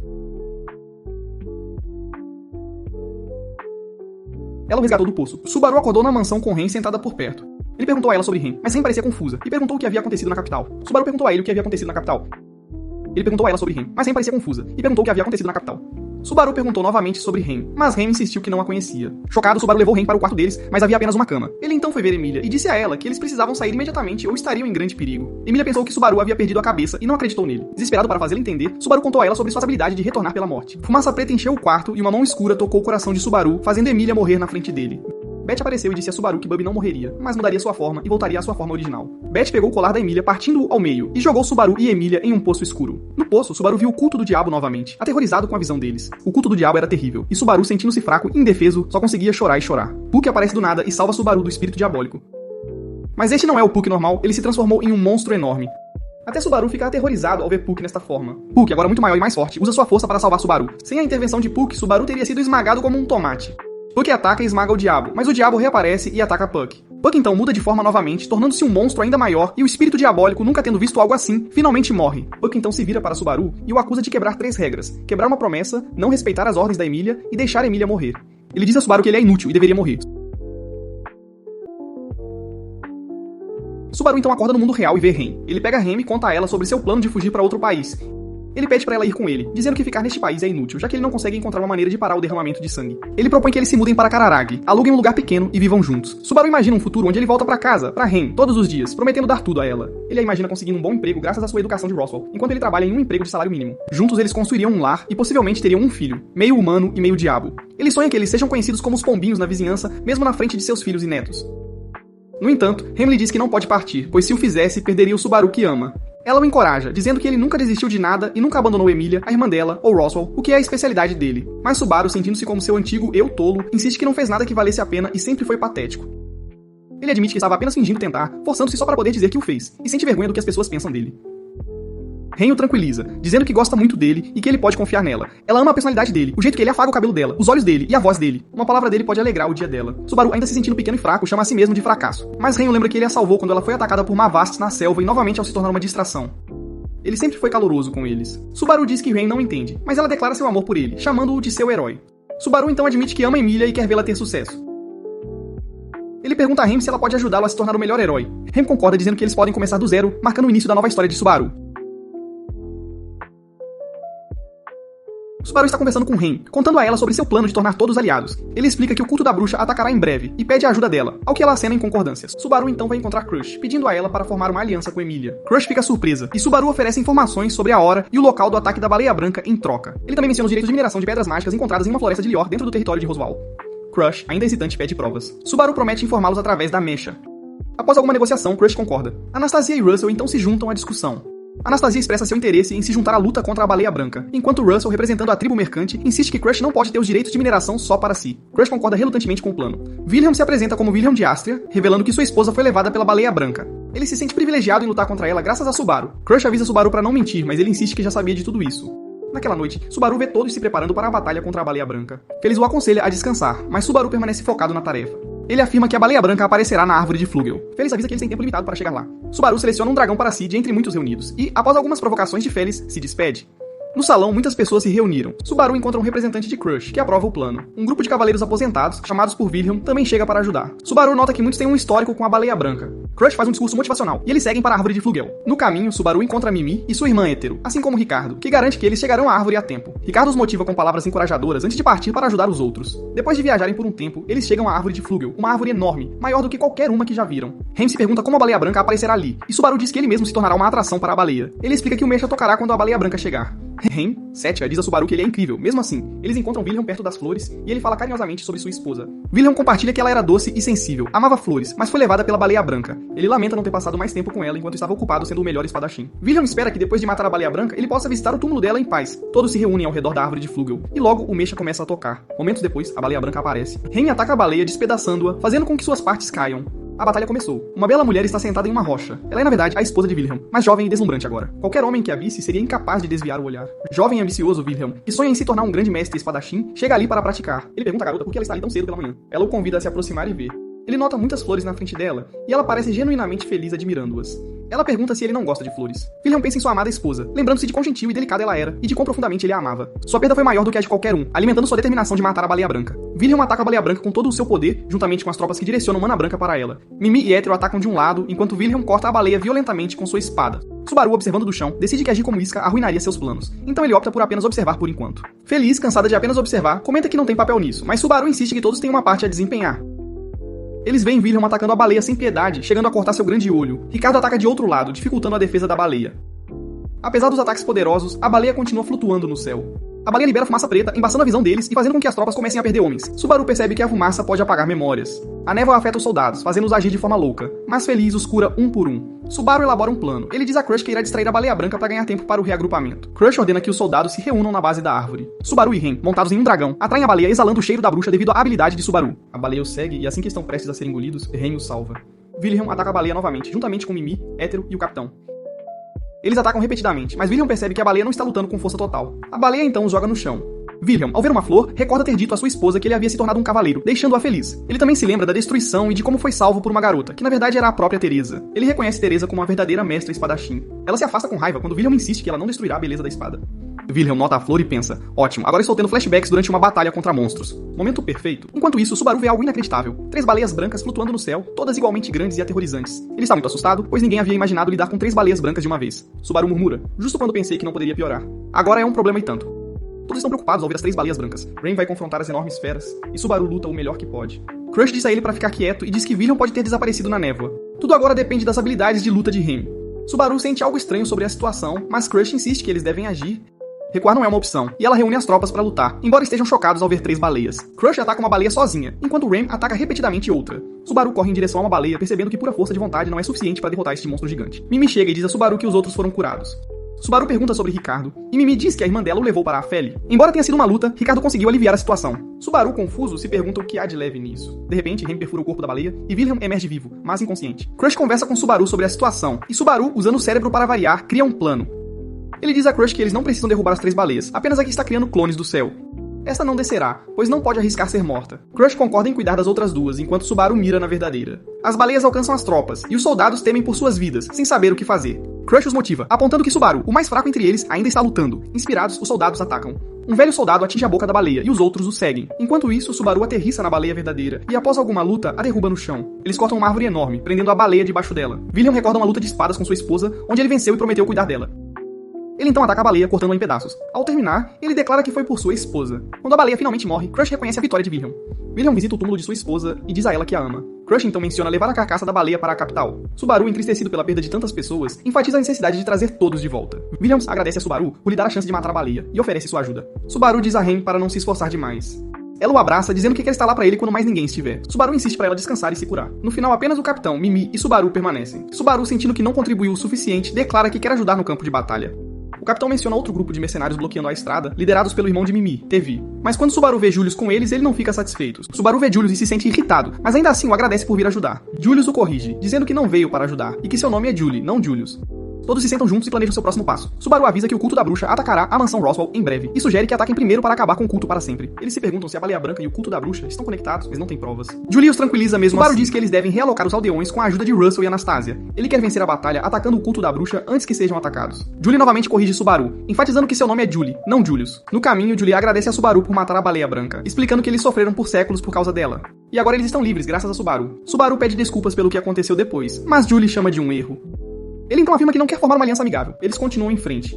Ela o resgatou do poço. Subaru acordou na mansão com Rem sentada por perto. Ele perguntou a ela sobre Rem, mas Rem parecia confusa, e perguntou o que havia acontecido na capital. Subaru perguntou a ele o que havia acontecido na capital. Ele perguntou a ela sobre Rem, mas Rem parecia confusa, e perguntou o que havia acontecido na capital. Subaru perguntou novamente sobre Rem, mas Rem insistiu que não a conhecia. Chocado, Subaru levou Rem para o quarto deles, mas havia apenas uma cama. Ele então foi ver Emília e disse a ela que eles precisavam sair imediatamente ou estariam em grande perigo. Emília pensou que Subaru havia perdido a cabeça e não acreditou nele. Desesperado para fazê-la entender, Subaru contou a ela sobre sua habilidade de retornar pela morte. Fumaça preta encheu o quarto e uma mão escura tocou o coração de Subaru, fazendo Emília morrer na frente dele. Beth apareceu e disse a Subaru que Bubby não morreria, mas mudaria sua forma e voltaria à sua forma original. Beth pegou o colar da Emília, partindo-o ao meio, e jogou Subaru e Emília em um poço escuro. No poço, Subaru viu o culto do diabo novamente, aterrorizado com a visão deles. O culto do diabo era terrível, e Subaru, sentindo-se fraco e indefeso, só conseguia chorar e chorar. Puck aparece do nada e salva Subaru do espírito diabólico. Mas este não é o Puck normal, ele se transformou em um monstro enorme. Até Subaru fica aterrorizado ao ver Puck nesta forma. Puck, agora muito maior e mais forte, usa sua força para salvar Subaru. Sem a intervenção de Puck, Subaru teria sido esmagado como um tomate. Puck ataca e esmaga o diabo, mas o diabo reaparece e ataca Puck. Puck então muda de forma novamente, tornando-se um monstro ainda maior, e o espírito diabólico, nunca tendo visto algo assim, finalmente morre. Puck então se vira para Subaru e o acusa de quebrar 3 regras: quebrar uma promessa, não respeitar as ordens da Emília e deixar Emília morrer. Ele diz a Subaru que ele é inútil e deveria morrer. Subaru então acorda no mundo real e vê Rem. Ele pega Rem e conta a ela sobre seu plano de fugir para outro país. Ele pede para ela ir com ele, dizendo que ficar neste país é inútil, já que ele não consegue encontrar uma maneira de parar o derramamento de sangue. Ele propõe que eles se mudem para Kararag, aluguem um lugar pequeno e vivam juntos. Subaru imagina um futuro onde ele volta para casa, para Rem, todos os dias, prometendo dar tudo a ela. Ele a imagina conseguindo um bom emprego graças à sua educação de Roswell, enquanto ele trabalha em um emprego de salário mínimo. Juntos eles construiriam um lar e possivelmente teriam um filho, meio humano e meio diabo. Ele sonha que eles sejam conhecidos como os pombinhos na vizinhança, mesmo na frente de seus filhos e netos. No entanto, Rem lhe diz que não pode partir, pois se o fizesse, perderia o Subaru que ama. Ela o encoraja, dizendo que ele nunca desistiu de nada e nunca abandonou Emília, a irmã dela, ou Roswell, o que é a especialidade dele. Mas Subaru, sentindo-se como seu antigo eu tolo, insiste que não fez nada que valesse a pena e sempre foi patético. Ele admite que estava apenas fingindo tentar, forçando-se só para poder dizer que o fez, e sente vergonha do que as pessoas pensam dele. Rem o tranquiliza, dizendo que gosta muito dele e que ele pode confiar nela. Ela ama a personalidade dele, o jeito que ele afaga o cabelo dela, os olhos dele e a voz dele. Uma palavra dele pode alegrar o dia dela. Subaru, ainda se sentindo pequeno e fraco, chama a si mesmo de fracasso. Mas Rem o lembra que ele a salvou quando ela foi atacada por Mavastes na selva e novamente ao se tornar uma distração. Ele sempre foi caloroso com eles. Subaru diz que Rem não entende, mas ela declara seu amor por ele, chamando-o de seu herói. Subaru então admite que ama Emília e quer vê-la ter sucesso. Ele pergunta a Rem se ela pode ajudá-lo a se tornar o melhor herói. Rem concorda, dizendo que eles podem começar do zero, marcando o início da nova história de Subaru. Subaru está conversando com Rem, contando a ela sobre seu plano de tornar todos aliados. Ele explica que o culto da bruxa atacará em breve, e pede a ajuda dela, ao que ela acena em concordâncias. Subaru então vai encontrar Crush, pedindo a ela para formar uma aliança com Emília. Crush fica surpresa, e Subaru oferece informações sobre a hora e o local do ataque da baleia branca em troca. Ele também menciona os direitos de mineração de pedras mágicas encontradas em uma floresta de Lior dentro do território de Roswell. Crush, ainda hesitante, pede provas. Subaru promete informá-los através da mecha. Após alguma negociação, Crush concorda. Anastasia e Russell então se juntam à discussão. Anastasia expressa seu interesse em se juntar à luta contra a baleia branca, enquanto Russell, representando a tribo mercante, insiste que Crush não pode ter os direitos de mineração só para si. Crush concorda relutantemente com o plano. William se apresenta como William de Astria, revelando que sua esposa foi levada pela baleia branca. Ele se sente privilegiado em lutar contra ela graças a Subaru. Crush avisa Subaru para não mentir, mas ele insiste que já sabia de tudo isso. Naquela noite, Subaru vê todos se preparando para a batalha contra a baleia branca. Feliz o aconselha a descansar, mas Subaru permanece focado na tarefa. Ele afirma que a baleia branca aparecerá na árvore de Flugel. Feliz avisa que eles têm tempo limitado para chegar lá. Subaru seleciona um dragão para si de entre muitos reunidos, e, após algumas provocações de Feliz, se despede. No salão, muitas pessoas se reuniram. Subaru encontra um representante de Crush, que aprova o plano. Um grupo de cavaleiros aposentados, chamados por Wilhelm, também chega para ajudar. Subaru nota que muitos têm um histórico com a baleia branca. Crush faz um discurso motivacional, e eles seguem para a árvore de Flugel. No caminho, Subaru encontra Mimi e sua irmã Hétero, assim como Ricardo, que garante que eles chegarão à árvore a tempo. Ricardo os motiva com palavras encorajadoras antes de partir para ajudar os outros. Depois de viajarem por um tempo, eles chegam à árvore de Flugel, uma árvore enorme, maior do que qualquer uma que já viram. Rem se pergunta como a baleia branca aparecerá ali, e Subaru diz que ele mesmo se tornará uma atração para a baleia. Ele explica que o Mecha tocará quando a baleia branca chegar. Rem, cética, diz a Subaru que ele é incrível. Mesmo assim, eles encontram Wilhelm perto das flores e ele fala carinhosamente sobre sua esposa. Wilhelm compartilha que ela era doce e sensível, amava flores, mas foi levada pela baleia branca. Ele lamenta não ter passado mais tempo com ela enquanto estava ocupado sendo o melhor espadachim. Wilhelm espera que depois de matar a baleia branca, ele possa visitar o túmulo dela em paz. Todos se reúnem ao redor da árvore de Flugel, e logo o Mecha começa a tocar. Momentos depois, a baleia branca aparece. Rem ataca a baleia, despedaçando-a, fazendo com que suas partes caiam. A batalha começou. Uma bela mulher está sentada em uma rocha. Ela é, na verdade, a esposa de Wilhelm, mas jovem e deslumbrante agora. Qualquer homem que a visse seria incapaz de desviar o olhar. Jovem e ambicioso Wilhelm, que sonha em se tornar um grande mestre espadachim, chega ali para praticar. Ele pergunta à garota por que ela está ali tão cedo pela manhã. Ela o convida a se aproximar e ver. Ele nota muitas flores na frente dela, e ela parece genuinamente feliz admirando-as. Ela pergunta se ele não gosta de flores. Wilhelm pensa em sua amada esposa, lembrando-se de quão gentil e delicada ela era, e de quão profundamente ele a amava. Sua perda foi maior do que a de qualquer um, alimentando sua determinação de matar a baleia branca. Wilhelm ataca a baleia branca com todo o seu poder, juntamente com as tropas que direcionam Mana Branca para ela. Mimi e Hétero atacam de um lado, enquanto Wilhelm corta a baleia violentamente com sua espada. Subaru, observando do chão, decide que agir como isca arruinaria seus planos, então ele opta por apenas observar por enquanto. Feliz, cansada de apenas observar, comenta que não tem papel nisso, mas Subaru insiste que todos têm uma parte a desempenhar. Eles veem Wilhelm atacando a baleia sem piedade, chegando a cortar seu grande olho. Ricardo ataca de outro lado, dificultando a defesa da baleia. Apesar dos ataques poderosos, a baleia continua flutuando no céu. A baleia libera fumaça preta, embaçando a visão deles e fazendo com que as tropas comecem a perder homens. Subaru percebe que a fumaça pode apagar memórias. A névoa afeta os soldados, fazendo-os agir de forma louca, mas Feliz os cura um por um. Subaru elabora um plano. Ele diz a Crush que irá distrair a baleia branca para ganhar tempo para o reagrupamento. Crush ordena que os soldados se reúnam na base da árvore. Subaru e Rem, montados em um dragão, atraem a baleia exalando o cheiro da bruxa devido à habilidade de Subaru. A baleia os segue e assim que estão prestes a ser engolidos, Rem os salva. Wilhelm ataca a baleia novamente, juntamente com Mimi, Hétero e o capitão. Eles atacam repetidamente, mas Wilhelm percebe que a baleia não está lutando com força total. A baleia então os joga no chão. Wilhelm, ao ver uma flor, recorda ter dito à sua esposa que ele havia se tornado um cavaleiro, deixando-a feliz. Ele também se lembra da destruição e de como foi salvo por uma garota, que na verdade era a própria Teresa. Ele reconhece Teresa como uma verdadeira mestra espadachim. Ela se afasta com raiva quando Wilhelm insiste que ela não destruirá a beleza da espada. Wilhelm nota a flor e pensa, ótimo, agora estou tendo flashbacks durante uma batalha contra monstros. Momento perfeito. Enquanto isso, Subaru vê algo inacreditável. 3 baleias brancas flutuando no céu, todas igualmente grandes e aterrorizantes. Ele está muito assustado, pois ninguém havia imaginado lidar com 3 baleias brancas de uma vez. Subaru murmura, justo quando pensei que não poderia piorar. Agora é um problema e tanto. Todos estão preocupados ao ver as 3 baleias brancas. Rain vai confrontar as enormes feras, e Subaru luta o melhor que pode. Crush diz a ele para ficar quieto e diz que Wilhelm pode ter desaparecido na névoa. Tudo agora depende das habilidades de luta de Rain. Subaru sente algo estranho sobre a situação, mas Crush insiste que eles devem agir. Recuar não é uma opção, e ela reúne as tropas para lutar, embora estejam chocados ao ver 3 baleias. Crush ataca uma baleia sozinha, enquanto Rain ataca repetidamente outra. Subaru corre em direção a uma baleia, percebendo que pura força de vontade não é suficiente para derrotar este monstro gigante. Mimi chega e diz a Subaru que os outros foram curados. Subaru pergunta sobre Ricardo, e Mimi diz que a irmã dela o levou para a Feli. Embora tenha sido uma luta, Ricardo conseguiu aliviar a situação. Subaru, confuso, se pergunta o que há de leve nisso. De repente, Rain perfura o corpo da baleia, e Wilhelm emerge vivo, mas inconsciente. Crush conversa com Subaru sobre a situação, e Subaru, usando o cérebro para variar, cria um plano. Ele diz a Crush que eles não precisam derrubar as 3 baleias, apenas a que está criando clones do céu. Esta não descerá, pois não pode arriscar ser morta. Crush concorda em cuidar das outras 2, enquanto Subaru mira na verdadeira. As baleias alcançam as tropas, e os soldados temem por suas vidas, sem saber o que fazer. Crush os motiva, apontando que Subaru, o mais fraco entre eles, ainda está lutando. Inspirados, os soldados atacam. Um velho soldado atinge a boca da baleia, e os outros o seguem. Enquanto isso, Subaru aterrissa na baleia verdadeira, e após alguma luta, a derruba no chão. Eles cortam uma árvore enorme, prendendo a baleia debaixo dela. Wilhelm recorda uma luta de espadas com sua esposa, onde ele venceu e prometeu cuidar dela. Ele então ataca a baleia, cortando-a em pedaços. Ao terminar, ele declara que foi por sua esposa. Quando a baleia finalmente morre, Crush reconhece a vitória de Wilhelm. Wilhelm visita o túmulo de sua esposa e diz a ela que a ama. Crush então menciona levar a carcaça da baleia para a capital. Subaru, entristecido pela perda de tantas pessoas, enfatiza a necessidade de trazer todos de volta. Wilhelm agradece a Subaru por lhe dar a chance de matar a baleia e oferece sua ajuda. Subaru diz a Rain para não se esforçar demais. Ela o abraça, dizendo que quer estar lá pra ele quando mais ninguém estiver. Subaru insiste pra ela descansar e se curar. No final, apenas o capitão, Mimi e Subaru permanecem. Subaru, sentindo que não contribuiu o suficiente, declara que quer ajudar no campo de batalha. O capitão menciona outro grupo de mercenários bloqueando a estrada, liderados pelo irmão de Mimi, Tevi. Mas quando Subaru vê Julius com eles, ele não fica satisfeito. Subaru vê Julius e se sente irritado, mas ainda assim o agradece por vir ajudar. Julius o corrige, dizendo que não veio para ajudar, e que seu nome é Julie, não Julius. Todos se sentam juntos e planejam seu próximo passo. Subaru avisa que o culto da bruxa atacará a mansão Roswell em breve e sugere que ataquem primeiro para acabar com o culto para sempre. Eles se perguntam se a baleia branca e o culto da bruxa estão conectados, mas não tem provas. Julie os tranquiliza mesmo. Subaru diz que eles devem realocar os aldeões com a ajuda de Russell e Anastasia. Ele quer vencer a batalha atacando o culto da bruxa antes que sejam atacados. Julie novamente corrige Subaru, enfatizando que seu nome é Julie, não Julius. No caminho, Julie agradece a Subaru por matar a baleia branca, explicando que eles sofreram por séculos por causa dela. E agora eles estão livres graças a Subaru. Subaru pede desculpas pelo que aconteceu depois, mas Julie chama de um erro. Ele então afirma que não quer formar uma aliança amigável. Eles continuam em frente.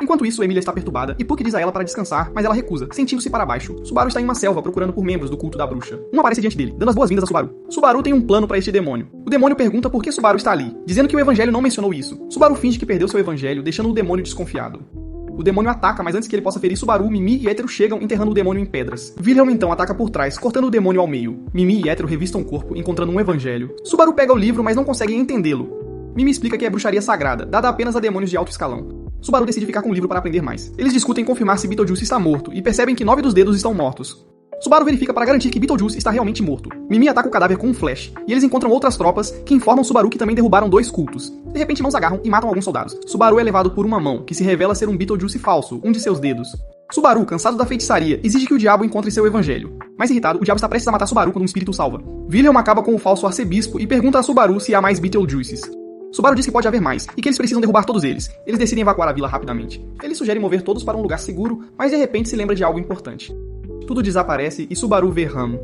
Enquanto isso, Emilia está perturbada e Puck diz a ela para descansar, mas ela recusa, sentindo-se para baixo. Subaru está em uma selva procurando por membros do culto da bruxa. Um aparece diante dele, dando as boas-vindas a Subaru. Subaru tem um plano para este demônio. O demônio pergunta por que Subaru está ali, dizendo que o evangelho não mencionou isso. Subaru finge que perdeu seu evangelho, deixando o demônio desconfiado. O demônio ataca, mas antes que ele possa ferir Subaru, Mimi e Hétero chegam, enterrando o demônio em pedras. Wilhelm então ataca por trás, cortando o demônio ao meio. Mimi e Hétero revistam o corpo, encontrando um evangelho. Subaru pega o livro, mas não consegue entendê-lo. Mimi explica que é bruxaria sagrada, dada apenas a demônios de alto escalão. Subaru decide ficar com o livro para aprender mais. Eles discutem confirmar se Beetlejuice está morto, e percebem que 9 dos dedos estão mortos. Subaru verifica para garantir que Beetlejuice está realmente morto. Mimi ataca o cadáver com um flash, e eles encontram outras tropas que informam Subaru que também derrubaram 2 cultos. De repente, mãos agarram e matam alguns soldados. Subaru é levado por uma mão, que se revela ser um Beetlejuice falso, um de seus dedos. Subaru, cansado da feitiçaria, exige que o diabo encontre seu evangelho. Mais irritado, o diabo está prestes a matar Subaru quando um espírito o salva. Wilhelm acaba com o falso arcebispo e pergunta a Subaru se há mais Beetlejuices. Subaru diz que pode haver mais, e que eles precisam derrubar todos eles. Eles decidem evacuar a vila rapidamente. Ele sugere mover todos para um lugar seguro, mas de repente se lembra de algo importante. Tudo desaparece e Subaru vê Ram.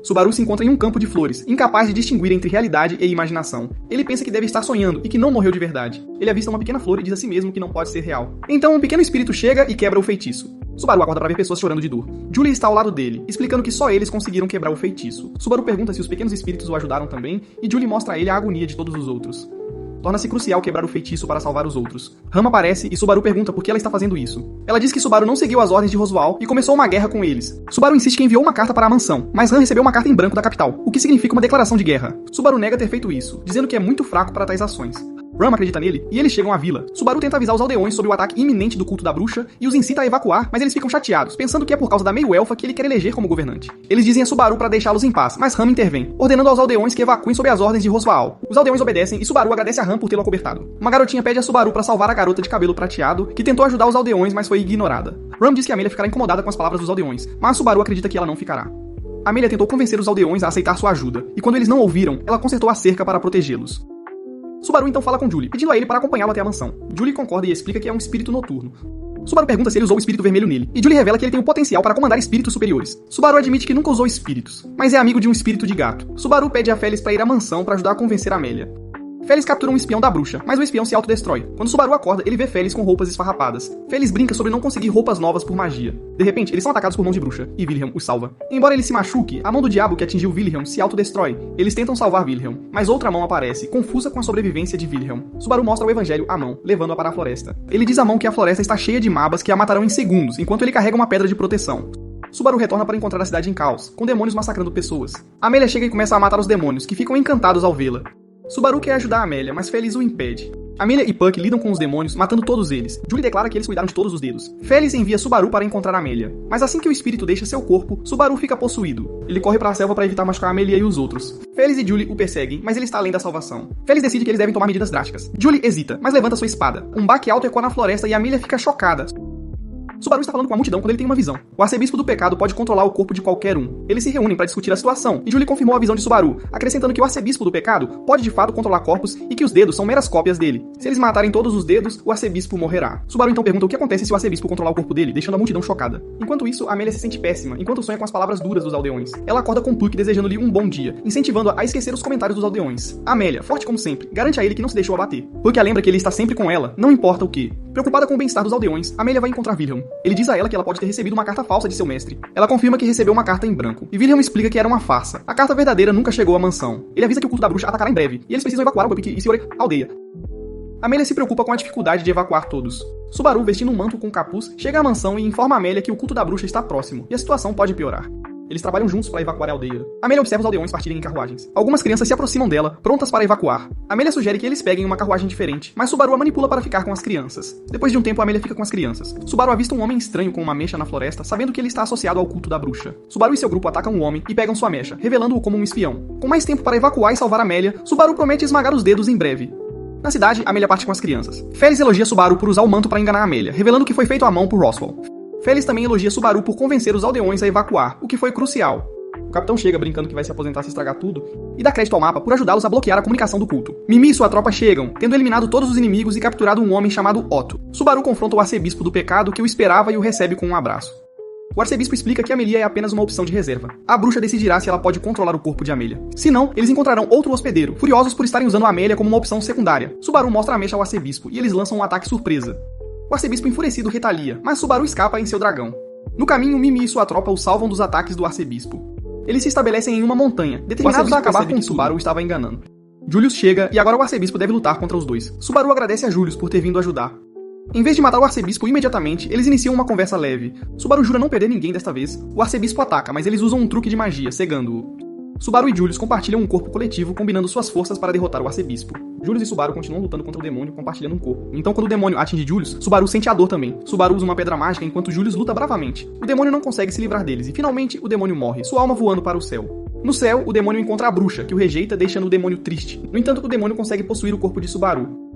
Subaru se encontra em um campo de flores, incapaz de distinguir entre realidade e imaginação. Ele pensa que deve estar sonhando e que não morreu de verdade. Ele avista uma pequena flor e diz a si mesmo que não pode ser real. Então um pequeno espírito chega e quebra o feitiço. Subaru acorda para ver pessoas chorando de dor. Julie está ao lado dele, explicando que só eles conseguiram quebrar o feitiço. Subaru pergunta se os pequenos espíritos o ajudaram também, e Julie mostra a ele a agonia de todos os outros. Torna-se crucial quebrar o feitiço para salvar os outros. Ram aparece e Subaru pergunta por que ela está fazendo isso. Ela diz que Subaru não seguiu as ordens de Roswaal e começou uma guerra com eles. Subaru insiste que enviou uma carta para a mansão, mas Ram recebeu uma carta em branco da capital, o que significa uma declaração de guerra. Subaru nega ter feito isso, dizendo que é muito fraco para tais ações. Ram acredita nele e eles chegam à vila. Subaru tenta avisar os aldeões sobre o ataque iminente do culto da bruxa e os incita a evacuar, mas eles ficam chateados, pensando que é por causa da meio-elfa que ele quer eleger como governante. Eles dizem a Subaru para deixá-los em paz, mas Ram intervém, ordenando aos aldeões que evacuem sob as ordens de Roswaal. Os aldeões obedecem e Subaru agradece a Ram por tê-lo acobertado. Uma garotinha pede a Subaru para salvar a garota de cabelo prateado, que tentou ajudar os aldeões, mas foi ignorada. Ram diz que Amelia ficará incomodada com as palavras dos aldeões, mas Subaru acredita que ela não ficará. Amelia tentou convencer os aldeões a aceitar sua ajuda, e quando eles não ouviram, ela consertou a cerca para protegê-los. Subaru então fala com Julie, pedindo a ele para acompanhá-lo até a mansão. Julie concorda e explica que é um espírito noturno. Subaru pergunta se ele usou o espírito vermelho nele, e Julie revela que ele tem o potencial para comandar espíritos superiores. Subaru admite que nunca usou espíritos, mas é amigo de um espírito de gato. Subaru pede a Félix para ir à mansão para ajudar a convencer a Amelia. Félix captura um espião da bruxa, mas o espião se autodestrói. Quando Subaru acorda, ele vê Félix com roupas esfarrapadas. Félix brinca sobre não conseguir roupas novas por magia. De repente, eles são atacados por mão de bruxa, e Wilhelm os salva. Embora ele se machuque, a mão do diabo que atingiu Wilhelm se autodestrói. Eles tentam salvar Wilhelm, mas outra mão aparece, confusa com a sobrevivência de Wilhelm. Subaru mostra o evangelho à mão, levando-a para a floresta. Ele diz à mão que a floresta está cheia de mabas que a matarão em segundos, enquanto ele carrega uma pedra de proteção. Subaru retorna para encontrar a cidade em caos, com demônios massacrando pessoas. Amelia chega e começa a matar os demônios, que ficam encantados ao vê-la. Subaru quer ajudar a Amelia, mas Félix o impede. Amelia e Puck lidam com os demônios, matando todos eles. Julie declara que eles cuidaram de todos os dedos. Félix envia Subaru para encontrar Amelia. Mas assim que o espírito deixa seu corpo, Subaru fica possuído. Ele corre para a selva para evitar machucar Amelia e os outros. Félix e Julie o perseguem, mas ele está além da salvação. Félix decide que eles devem tomar medidas drásticas. Julie hesita, mas levanta sua espada. Um baque alto ecoa na floresta e Amelia fica chocada. Subaru está falando com a multidão quando ele tem uma visão. O arcebispo do pecado pode controlar o corpo de qualquer um. Eles se reúnem para discutir a situação, e Julie confirmou a visão de Subaru, acrescentando que o arcebispo do pecado pode de fato controlar corpos e que os dedos são meras cópias dele. Se eles matarem todos os dedos, o arcebispo morrerá. Subaru então pergunta o que acontece se o arcebispo controlar o corpo dele, deixando a multidão chocada. Enquanto isso, Amelia se sente péssima, enquanto sonha com as palavras duras dos aldeões. Ela acorda com Puck desejando-lhe um bom dia, incentivando-a a esquecer os comentários dos aldeões. Amelia, forte como sempre, garante a ele que não se deixou abater. Puck a lembra que ele está sempre com ela, não importa o que. Preocupada com o bem-estar dos aldeões, Amelia vai encontrar Wilhelm. Ele diz a ela que ela pode ter recebido uma carta falsa de seu mestre. Ela confirma que recebeu uma carta em branco, e Wilhelm explica que era uma farsa. A carta verdadeira nunca chegou à mansão. Ele avisa que o culto da bruxa atacará em breve, e eles precisam evacuar o Puck e Siori aldeia. Amelia se preocupa com a dificuldade de evacuar todos. Subaru, vestindo um manto com capuz, chega à mansão e informa a Amelia que o culto da bruxa está próximo, e a situação pode piorar. Eles trabalham juntos para evacuar a aldeia. Amelia observa os aldeões partirem em carruagens. Algumas crianças se aproximam dela, prontas para evacuar. Amelia sugere que eles peguem uma carruagem diferente, mas Subaru a manipula para ficar com as crianças. Depois de um tempo, Amelia fica com as crianças. Subaru avista um homem estranho com uma mecha na floresta, sabendo que ele está associado ao culto da bruxa. Subaru e seu grupo atacam o homem e pegam sua mecha, revelando-o como um espião. Com mais tempo para evacuar e salvar Amelia, Subaru promete esmagar os dedos em breve. Na cidade, Amelia parte com as crianças. Félix elogia Subaru por usar o manto para enganar Amelia, revelando que foi feito à mão por Roswell. Félix também elogia Subaru por convencer os aldeões a evacuar, o que foi crucial. O capitão chega brincando que vai se aposentar se estragar tudo, e dá crédito ao mapa por ajudá-los a bloquear a comunicação do culto. Mimi e sua tropa chegam, tendo eliminado todos os inimigos e capturado um homem chamado Otto. Subaru confronta o arcebispo do pecado, que o esperava e o recebe com um abraço. O arcebispo explica que Amelia é apenas uma opção de reserva. A bruxa decidirá se ela pode controlar o corpo de Amelia. Se não, eles encontrarão outro hospedeiro, furiosos por estarem usando a Amelia como uma opção secundária. Subaru mostra a mecha ao arcebispo, e eles lançam um ataque surpresa. O arcebispo enfurecido retalia, mas Subaru escapa em seu dragão. No caminho, Mimi e sua tropa o salvam dos ataques do arcebispo. Eles se estabelecem em uma montanha, determinados a acabar com o que Subaru estava enganando. Julius chega, e agora o arcebispo deve lutar contra os dois. Subaru agradece a Julius por ter vindo ajudar. Em vez de matar o arcebispo imediatamente, eles iniciam uma conversa leve. Subaru jura não perder ninguém desta vez. O arcebispo ataca, mas eles usam um truque de magia, cegando-o. Subaru e Julius compartilham um corpo coletivo, combinando suas forças para derrotar o arcebispo. Julius e Subaru continuam lutando contra o demônio, compartilhando um corpo. Então, quando o demônio atinge Julius, Subaru sente a dor também. Subaru usa uma pedra mágica enquanto Julius luta bravamente. O demônio não consegue se livrar deles, e finalmente o demônio morre, sua alma voando para o céu. No céu, o demônio encontra a bruxa, que o rejeita, deixando o demônio triste. No entanto, o demônio consegue possuir o corpo de Subaru.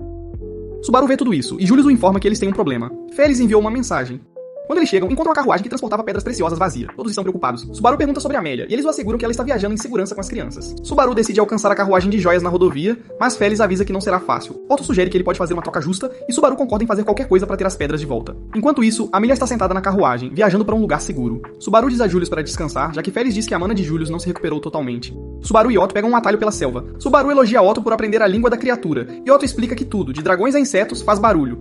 Subaru vê tudo isso, e Julius o informa que eles têm um problema. Félix enviou uma mensagem. Quando eles chegam, encontram uma carruagem que transportava pedras preciosas vazia. Todos estão preocupados. Subaru pergunta sobre Amelia, e eles o asseguram que ela está viajando em segurança com as crianças. Subaru decide alcançar a carruagem de joias na rodovia, mas Félix avisa que não será fácil. Otto sugere que ele pode fazer uma troca justa, e Subaru concorda em fazer qualquer coisa para ter as pedras de volta. Enquanto isso, Amelia está sentada na carruagem, viajando para um lugar seguro. Subaru diz a Julius para descansar, já que Félix diz que a mana de Julius não se recuperou totalmente. Subaru e Otto pegam um atalho pela selva. Subaru elogia Otto por aprender a língua da criatura, e Otto explica que tudo, de dragões a insetos, faz barulho.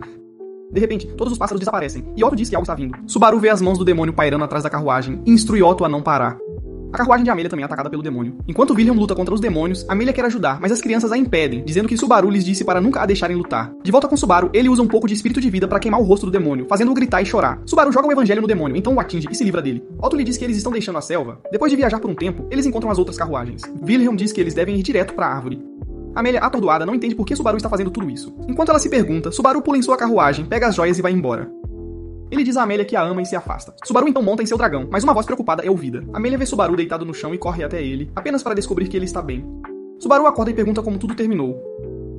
De repente, todos os pássaros desaparecem, e Otto diz que algo está vindo. Subaru vê as mãos do demônio pairando atrás da carruagem, e instrui Otto a não parar. A carruagem de Amelia também é atacada pelo demônio. Enquanto William luta contra os demônios, Amelia quer ajudar, mas as crianças a impedem, dizendo que Subaru lhes disse para nunca a deixarem lutar. De volta com Subaru, ele usa um pouco de espírito de vida para queimar o rosto do demônio, fazendo-o gritar e chorar. Subaru joga o evangelho no demônio, então o atinge e se livra dele. Otto lhe diz que eles estão deixando a selva. Depois de viajar por um tempo, eles encontram as outras carruagens. William diz que eles devem ir direto para a árvore. Amelia, atordoada, não entende por que Subaru está fazendo tudo isso. Enquanto ela se pergunta, Subaru pula em sua carruagem, pega as joias e vai embora. Ele diz a Amelia que a ama e se afasta. Subaru então monta em seu dragão, mas uma voz preocupada é ouvida. Amelia vê Subaru deitado no chão e corre até ele, apenas para descobrir que ele está bem. Subaru acorda e pergunta como tudo terminou.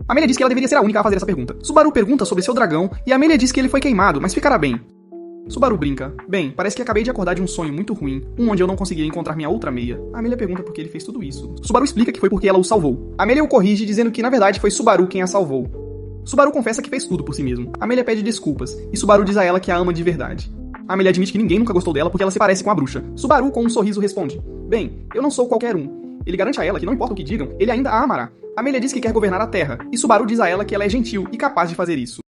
Amelia diz que ela deveria ser a única a fazer essa pergunta. Subaru pergunta sobre seu dragão, e Amelia diz que ele foi queimado, mas ficará bem. Subaru brinca. Bem, parece que acabei de acordar de um sonho muito ruim, onde eu não conseguia encontrar minha outra meia. Amelia pergunta por que ele fez tudo isso. Subaru explica que foi porque ela o salvou. Amelia o corrige, dizendo que na verdade foi Subaru quem a salvou. Subaru confessa que fez tudo por si mesmo. Amelia pede desculpas, e Subaru diz a ela que a ama de verdade. Amelia admite que ninguém nunca gostou dela porque ela se parece com a bruxa. Subaru, com um sorriso, responde: Bem, eu não sou qualquer um. Ele garante a ela que não importa o que digam, ele ainda a amará. Amelia diz que quer governar a Terra, e Subaru diz a ela que ela é gentil e capaz de fazer isso.